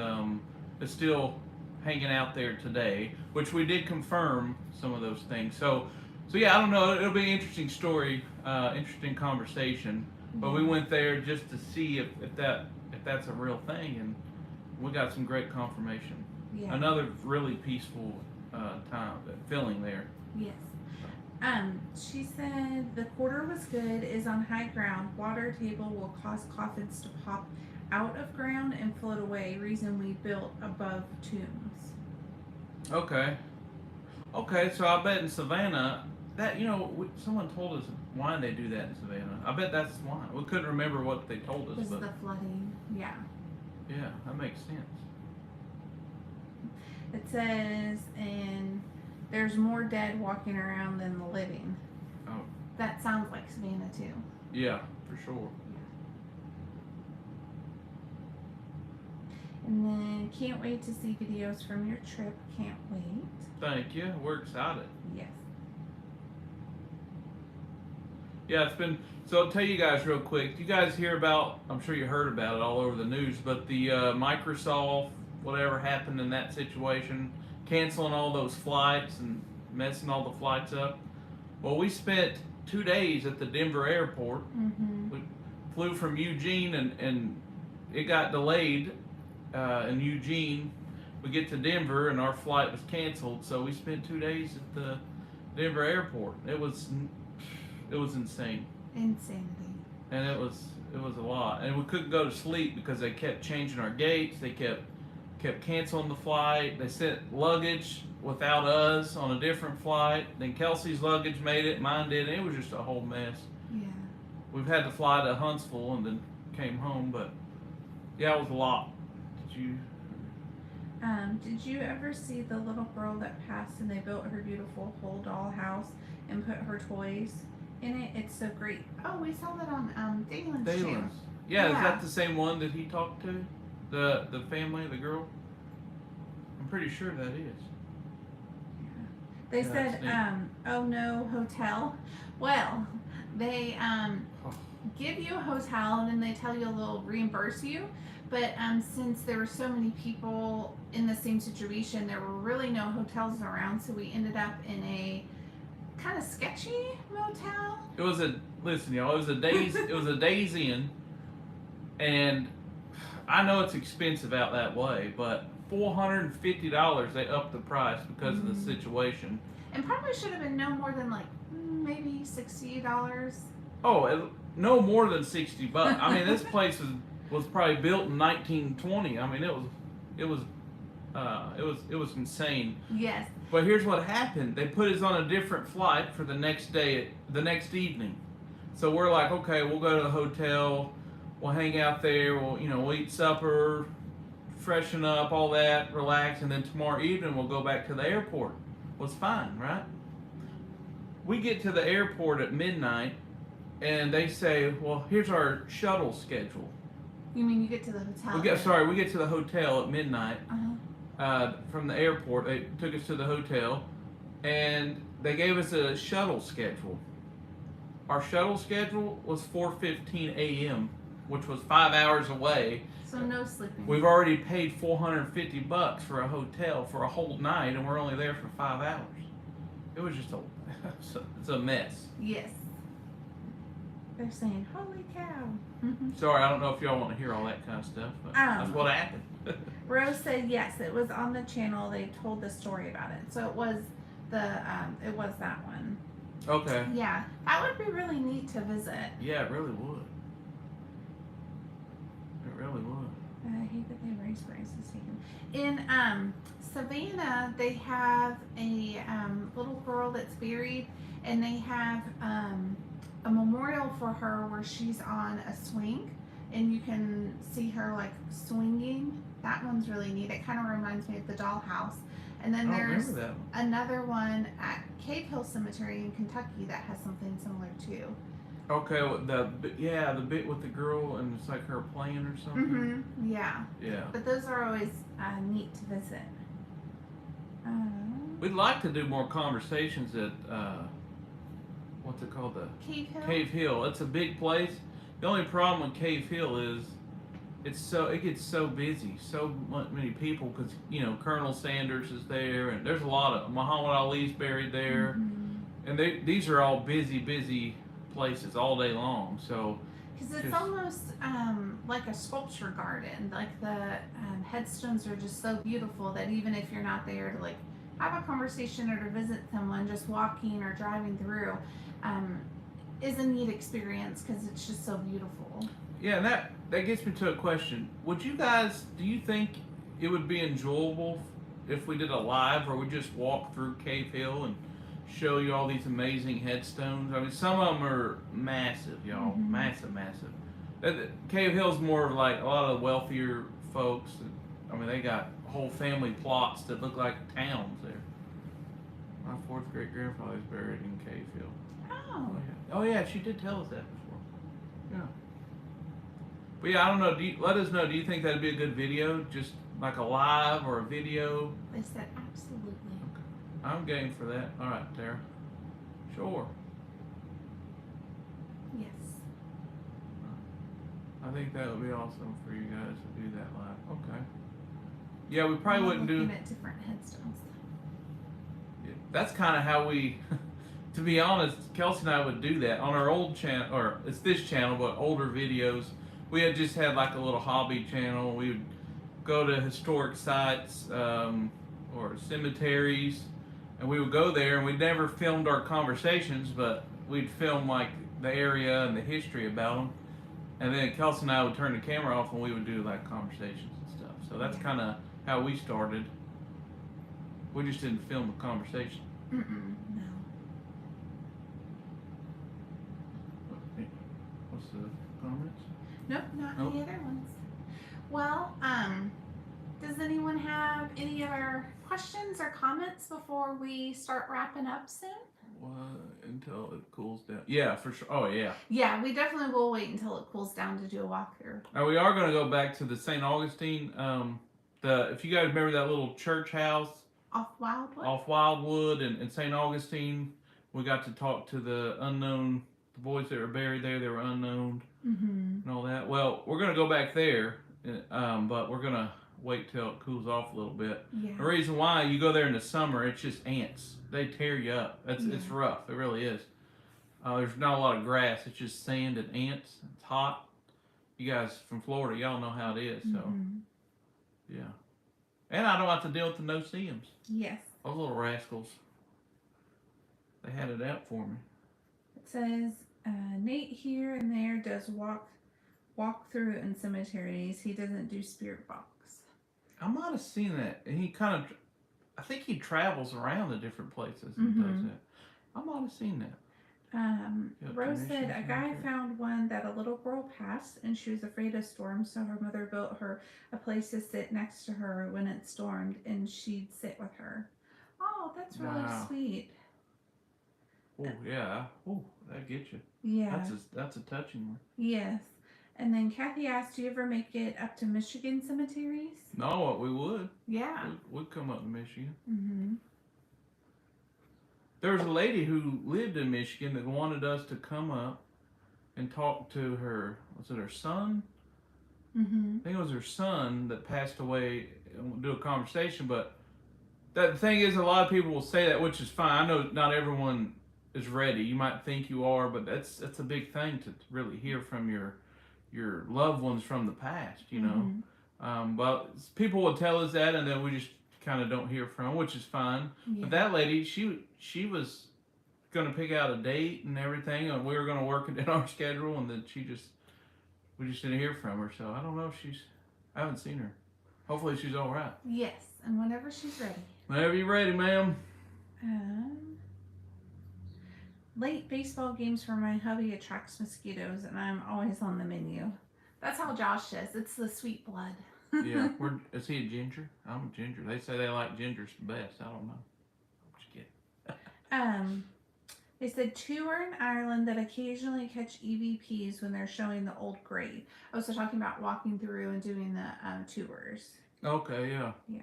A: is still hanging out there today, which we did confirm some of those things. So yeah, I don't know, it'll be an interesting story, interesting conversation, but we went there just to see if that's a real thing, and we got some great confirmation. Yeah. Another really peaceful time, feeling there.
B: Yes. She said the quarter was good, is on high ground. Water table will cause coffins to pop out of ground and float away. Reason we built above tombs.
A: Okay, so I bet in Savannah, that, someone told us why they do that in Savannah. I bet that's why. We couldn't remember what they told us.
B: Because of the flooding, yeah.
A: Yeah, that makes sense.
B: It says, and there's more dead walking around than the living.
A: Oh.
B: That sounds like Savannah too.
A: Yeah, for sure.
B: And then can't wait to see videos from your trip. Can't wait.
A: Thank you. We're excited.
B: Yes.
A: Yeah, it's been. So I'll tell you guys real quick. You guys hear about? I'm sure you heard about it all over the news. But the Microsoft, whatever happened in that situation, canceling all those flights and messing all the flights up. Well, we spent 2 days at the Denver airport.
B: Mm-hmm.
A: We flew from Eugene and it got delayed in Eugene. We get to Denver and our flight was canceled. So we spent 2 days at the Denver airport. It was insane.
B: Insanity.
A: And it was a lot. And we couldn't go to sleep because they kept changing our gates. They kept canceling the flight. They sent luggage without us on a different flight. Then Kelsey's luggage made it, mine did. It was just a whole mess.
B: Yeah.
A: We've had to fly to Huntsville and then came home, but yeah, it was a lot.
B: Did you ever see the little girl that passed and they built her beautiful whole doll house and put her toys in it? It's so great. Oh, we saw that on Dalen's channel.
A: Yeah, is that the same one that he talked to? The family, the girl? I'm pretty sure that is.
B: They said, oh no, hotel. Well, they give you a hotel and then they tell you they'll reimburse you. But since there were so many people in the same situation, there were really no hotels around, so we ended up in a kind of sketchy motel.
A: It was a Days Inn, and I know it's expensive out that way, but $450 they upped the price because of the situation.
B: And probably should have been no more than like maybe $60.
A: Oh, no more than $60. I mean, this place was probably built in 1920. I mean, it was insane.
B: Yes.
A: But here's what happened. They put us on a different flight for the next evening. So we're like, okay, we'll go to the hotel, we'll hang out there, we'll eat supper, freshen up, all that, relax, and then tomorrow evening we'll go back to the airport. Was fine, right? We get to the airport at midnight, and they say, well, here's our shuttle schedule.
B: You mean you get to the hotel?
A: We get to the hotel at midnight. From the airport. They took us to the hotel, and they gave us a shuttle schedule. Our shuttle schedule was 4:15 a.m., which was 5 hours away.
B: So no sleeping.
A: We've already paid $450 for a hotel for a whole night, and we're only there for 5 hours. It was just it's a mess.
B: Yes. They're saying, "Holy cow!"
A: Sorry, I don't know if y'all want to hear all that kind of stuff, but that's what happened.
B: Rose said yes, it was on the channel. They told the story about it, so it was that one.
A: Okay.
B: Yeah, that would be really neat to visit.
A: Yeah, it really would. It really would.
B: I hate that they raise prices taken. In Savannah, they have a little girl that's buried, and they have a memorial for her where she's on a swing, and you can see her like swinging. That one's really neat. It kind of reminds me of the dollhouse. And then there's another one at Cave Hill Cemetery in Kentucky that has something similar too.
A: Okay, well, the bit with the girl and it's like her playing or something.
B: Mm-hmm. Yeah.
A: Yeah.
B: But those are always neat to visit.
A: We'd like to do more conversations at what's it called? The
B: Cave Hill.
A: Cave Hill. It's a big place. The only problem with Cave Hill is it gets so busy, so many people because Colonel Sanders is there, and there's a lot of Muhammad Ali's buried there, and these are all busy places all day long. So
B: because it's almost like a sculpture garden. Like the headstones are just so beautiful that even if you're not there to like have a conversation or to visit someone, just walking or driving through is a neat experience because it's just so beautiful.
A: Yeah, and that gets me to a question. Do you think it would be enjoyable if we did a live where we just walk through Cave Hill and show you all these amazing headstones? I mean, some of them are massive, y'all. Massive. Cave Hill's more of like a lot of the wealthier folks that I mean, they got whole family plots that look like towns there. My fourth great grandfather is buried in Caveville.
B: Oh.
A: Oh yeah, she did tell us that before. Yeah. But yeah, I don't know. Let us know. Do you think that'd be a good video? Just like a live or a video?
B: They said absolutely.
A: Okay. I'm game for that. All right, Tara. Sure.
B: Yes.
A: I think that would be awesome for you guys to do that live. Okay. Yeah, we probably wouldn't do.
B: Looking at different headstones.
A: Yeah, that's kind of how we. To be honest, Kelsey and I would do that on our old channel, or it's this channel, but older videos. We had just had like a little hobby channel. We would go to historic sites or cemeteries, and we would go there, and we never filmed our conversations, but we'd film like the area and the history about them. And then Kelsey and I would turn the camera off, and we would do like conversations and stuff. So that's kind of how we started. We just didn't film the conversation.
B: No.
A: What's the comments?
B: Nope, not
A: Nope.
B: any other ones. Well, does anyone have any other questions or comments before we start wrapping up soon?
A: Until it cools down. Yeah, for sure. Oh, yeah.
B: Yeah, we definitely will wait until it cools down to do a walkthrough.
A: Now, we are going to go back to the St. Augustine. If you guys remember that little church house
B: Off Wildwood?
A: off Wildwood and St. Augustine, we got to talk to the boys that were buried there. They were unknown and all that. Well, we're going to go back there, but we're going to wait till it cools off a little bit.
B: Yeah.
A: The reason why, you go there in the summer, it's just ants. They tear you up. It's rough. It really is. There's not a lot of grass. It's just sand and ants. It's hot. You guys from Florida, y'all know how it is. So, yeah. And I don't have to deal with the no-see-ums.
B: Yes.
A: Those little rascals. They had it out for me.
B: It says Nate here and there does walk through in cemeteries. He doesn't do spirit box.
A: I might have seen that. And he kind of, I think he travels around to different places and does that. I might have seen that.
B: Rose said a guy found one that a little girl passed and she was afraid of storms, so her mother built her a place to sit next to her when it stormed and she'd sit with her. Oh, that's really sweet.
A: Oh, yeah. Oh, that gets you.
B: Yeah.
A: That's a touching one.
B: Yes. And then Kathy asked, do you ever make it up to Michigan cemeteries?
A: No, we would.
B: Yeah.
A: We'd come up to Michigan.
B: Mm-hmm.
A: There was a lady who lived in Michigan that wanted us to come up and talk to her, was it her son?
B: Mm-hmm.
A: I think it was her son that passed away, and we'll do a conversation, but the thing is, a lot of people will say that, which is fine. I know not everyone is ready. You might think you are, but that's a big thing to really hear from your loved ones from the past, you know. But people will tell us that, and then we just kind of don't hear from, which is fine.
B: Yeah.
A: But that lady, she was going to pick out a date and everything, and we were going to work it in our schedule, and then we just didn't hear from her. So I don't know if I haven't seen her. Hopefully she's all right.
B: Yes, and whenever she's ready.
A: Whenever you're ready, ma'am.
B: Late baseball games for my hubby attracts mosquitoes, and I'm always on the menu. That's how Josh is. It's the sweet blood.
A: Yeah, is he a ginger? I'm a ginger. They say they like gingers the best. I don't know. I'm just kidding.
B: They said 2 are in Ireland that occasionally catch EVPs when they're showing the old grave. I was talking about walking through and doing the tours.
A: Okay, yeah.
B: Yeah.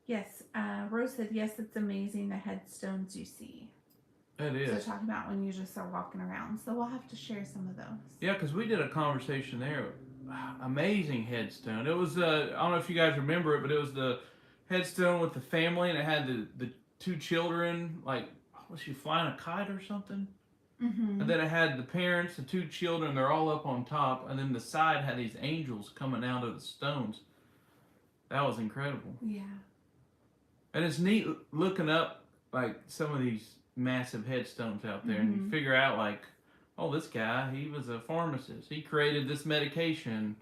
B: Yes, Rose said, yes, it's amazing the headstones you see.
A: It is.
B: So talking about when you just are walking around. So we'll have to share some of those.
A: Yeah, because we did a conversation there. Amazing headstone. It was, I don't know if you guys remember it, but it was the headstone with the family, and it had the 2 children, like, was she flying a kite or something?
B: Mm-hmm.
A: And then it had the parents, the 2 children, they're all up on top, and then the side had these angels coming out of the stones. That was incredible.
B: Yeah.
A: And it's neat looking up, like, some of these massive headstones out there, and you figure out, like, oh, this guy, he was a pharmacist. He created this medication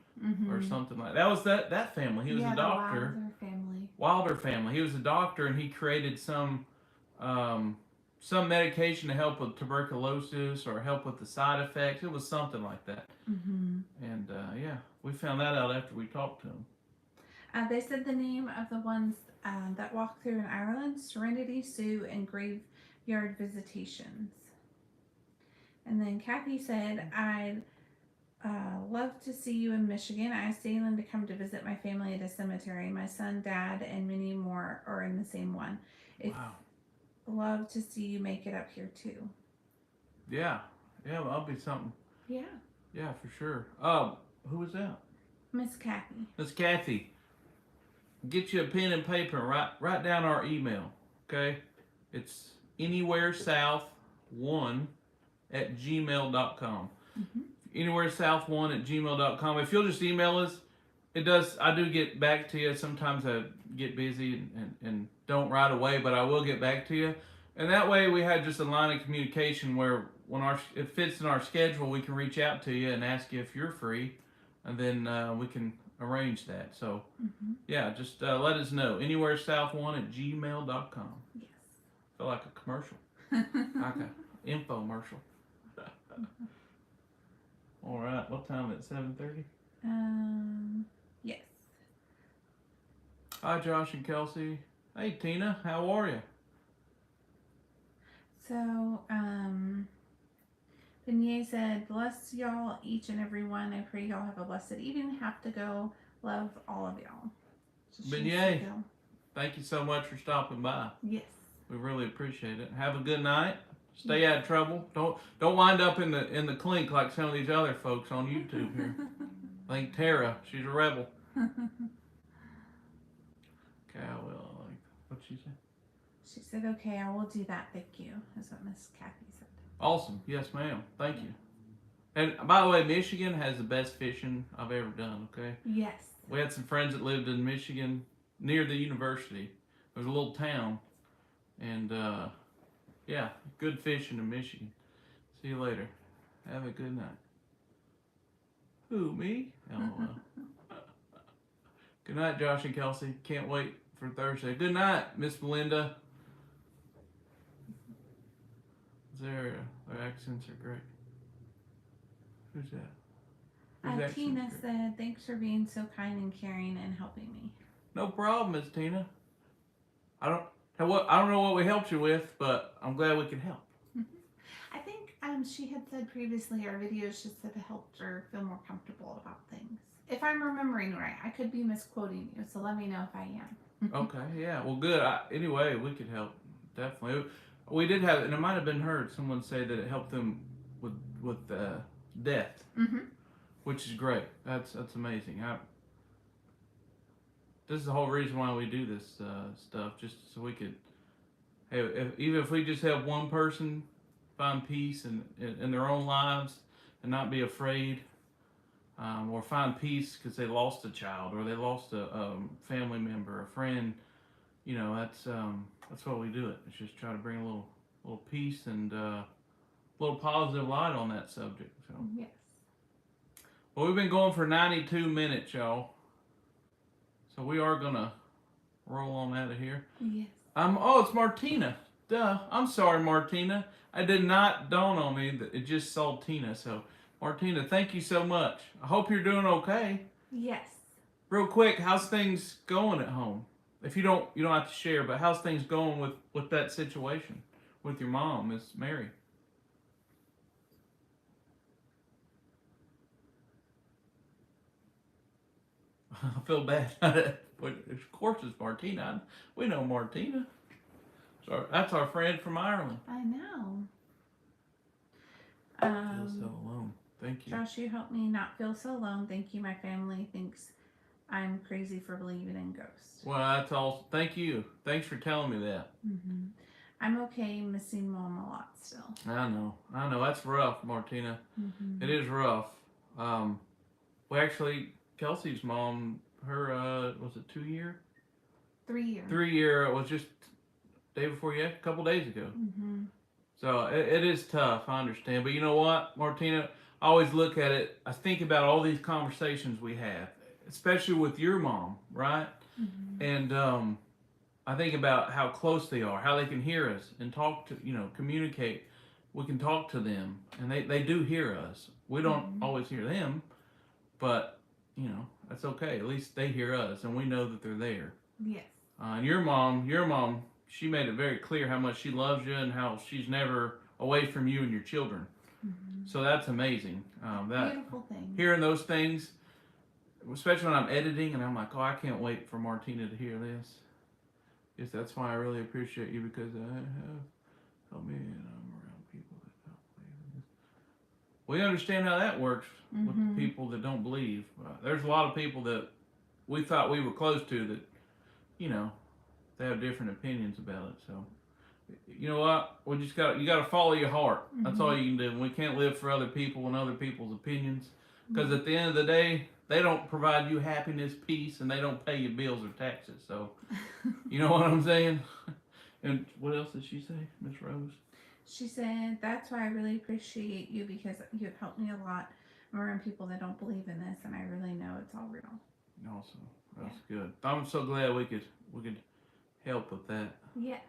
A: or something like that. That was that family. He was a doctor.
B: Wilder family.
A: Wilder family. He was a doctor, and he created some medication to help with tuberculosis or help with the side effects. It was something like that. And, yeah, we found that out after we talked to him.
B: They said the name of the ones that walk through in Ireland: Serenity, Sue, and Graveyard Visitations. And then Kathy said, I'd love to see you in Michigan. I asked Dalen to come to visit my family at a cemetery. My son, dad, and many more are in the same one.
A: Wow.
B: Love to see you make it up here too.
A: Yeah. Yeah, well, that'll be something.
B: Yeah.
A: Yeah, for sure. Who was that?
B: Miss Kathy.
A: Miss Kathy. Get you a pen and paper and write down our email. Okay? It's anywheresouth1@gmail.com.
B: Mm-hmm.
A: Anywheresouth1@gmail.com. If you'll just email us, I do get back to you. Sometimes I get busy and don't right away, but I will get back to you. And that way we have just a line of communication where when it fits in our schedule, we can reach out to you and ask you if you're free, and then we can arrange that. So, yeah, just let us know. Anywheresouth1@gmail.com.
B: Yes.
A: Feel like a commercial. Like an infomercial. All right. What time is it? 7:30?
B: Yes.
A: Hi, Josh and Kelsey. Hey, Tina. How are you?
B: So, Beignet said, bless y'all, each and every one. I pray y'all have a blessed evening. Have to go. Love all of y'all. So
A: Beignet, thank you so much for stopping by.
B: Yes.
A: We really appreciate it. Have a good night. Stay out of trouble. Don't wind up in the clink like some of these other folks on YouTube here. I think Tara, she's a rebel. Okay, I will. What'd she say?
B: She said, okay, I will do that. Thank you. That's what Miss Kathy said.
A: Awesome. Yes, ma'am. Thank you. And by the way, Michigan has the best fishing I've ever done, okay?
B: Yes.
A: We had some friends that lived in Michigan near the university. There was a little town. And, yeah, good fishing in Michigan. See you later. Have a good night. Who, me? LOL. Good night, Josh and Kelsey. Can't wait for Thursday. Good night, Miss Belinda. Their accents are great. Who's that?
B: Tina said, thanks for being so kind and caring and helping me.
A: No problem, Miss Tina. I don't know what we helped you with, but I'm glad we could help.
B: I think she had said previously our videos just said it helped her feel more comfortable about things. If I'm remembering right, I could be misquoting you, so let me know if I am.
A: Okay, yeah, well, good. Anyway, we could help, definitely. We did have, and it might have been heard someone say that it helped them with death, which is great. That's amazing. This is the whole reason why we do this stuff, just so we could, hey, even if we just help one person find peace in their own lives and not be afraid, or find peace because they lost a child or they lost a family member, a friend, you know, that's why we do it. It's just try to bring a little peace and a little positive light on that subject. So.
B: Yes.
A: Well, we've been going for 92 minutes, y'all. So we are gonna roll on out of here.
B: Yes.
A: Oh, it's Martina. Duh. I'm sorry, Martina. I did not dawn on me that it just saw Tina. So, Martina, thank you so much. I hope you're doing okay.
B: Yes.
A: Real quick, how's things going at home? If you don't have to share, but how's things going with that situation with your mom, Miss Mary? I feel bad. But of course it's Martina. We know Martina. So that's our friend from Ireland.
B: I know.
A: Feel so alone. Thank you.
B: Josh, you helped me not feel so alone. Thank you. My family thinks I'm crazy for believing in ghosts.
A: Well, that's all. Thank you. Thanks for telling me that.
B: I'm okay missing Mom a lot still.
A: I know. That's rough, Martina. It is rough. We actually, Kelsey's mom, her, was it 2 year?
B: 3 year.
A: 3 year, it was just day before a couple days ago. So it is tough, I understand. But you know what, Martina? I always look at it, I think about all these conversations we have, especially with your mom, right? And I think about how close they are, how they can hear us and talk to, communicate. We can talk to them, and they do hear us. We don't always hear them, but, That's okay. At least they hear us, and we know that they're there.
B: Yes.
A: And your mom, she made it very clear how much she loves you and how she's never away from you and your children.
B: Mm-hmm.
A: So that's amazing. That
B: beautiful thing.
A: Hearing those things, especially when I'm editing, and I'm like, oh, I can't wait for Martina to hear this. Yes, that's why I really appreciate you, because I have helped me, and I'm around people that don't believe in this. We understand how that works with the people that don't believe. There's a lot of people that we thought we were close to that, you know, they have different opinions about it. So, you know what? You got to follow your heart. That's all you can do. We can't live for other people and other people's opinions, because at the end of the day, they don't provide you happiness, peace, and they don't pay your bills or taxes. So, you know what I'm saying? And what else did she say, Miss Rose?
B: She said, that's why I really appreciate you, because you've helped me a lot. I'm around people that don't believe in this, and I really know it's all real.
A: Awesome. That's good. I'm so glad we could help with that.
B: Yes.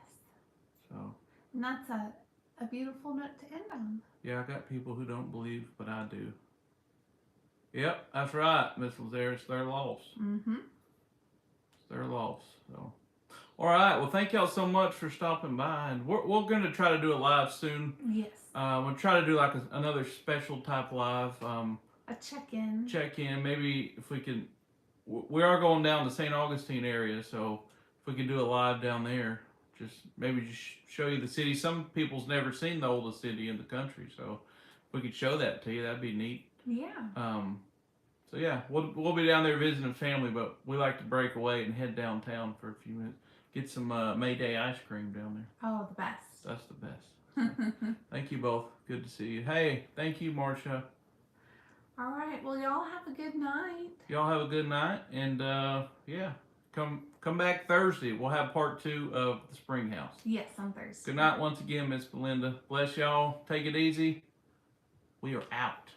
A: So.
B: And that's a beautiful note to end on.
A: Yeah, I got people who don't believe, but I do. Yep, that's right, Miss Lazarus. It's their loss.
B: Mm-hmm.
A: It's their loss. So, all right. Well, thank y'all so much for stopping by, and we're going to try to do it live soon.
B: Yes.
A: We'll try to do like another special type live.
B: A check-in.
A: Check-in. Maybe if we can. We are going down the St. Augustine area, so if we could do it live down there, just show you the city. Some people's never seen the oldest city in the country, so if we could show that to you, that'd be neat.
B: Yeah.
A: So yeah, we'll be down there visiting family, but we like to break away and head downtown for a few minutes. Get some Mayday ice cream down there.
B: Oh, the best.
A: That's the best. So, thank you both. Good to see you. Hey, thank you, Marcia.
B: All right. Well, y'all have a good night.
A: Y'all have a good night, and yeah, come back Thursday. We'll have part 2 of the Spring House.
B: Yes, on Thursday.
A: Good night once again, Miss Belinda. Bless y'all. Take it easy. We are out.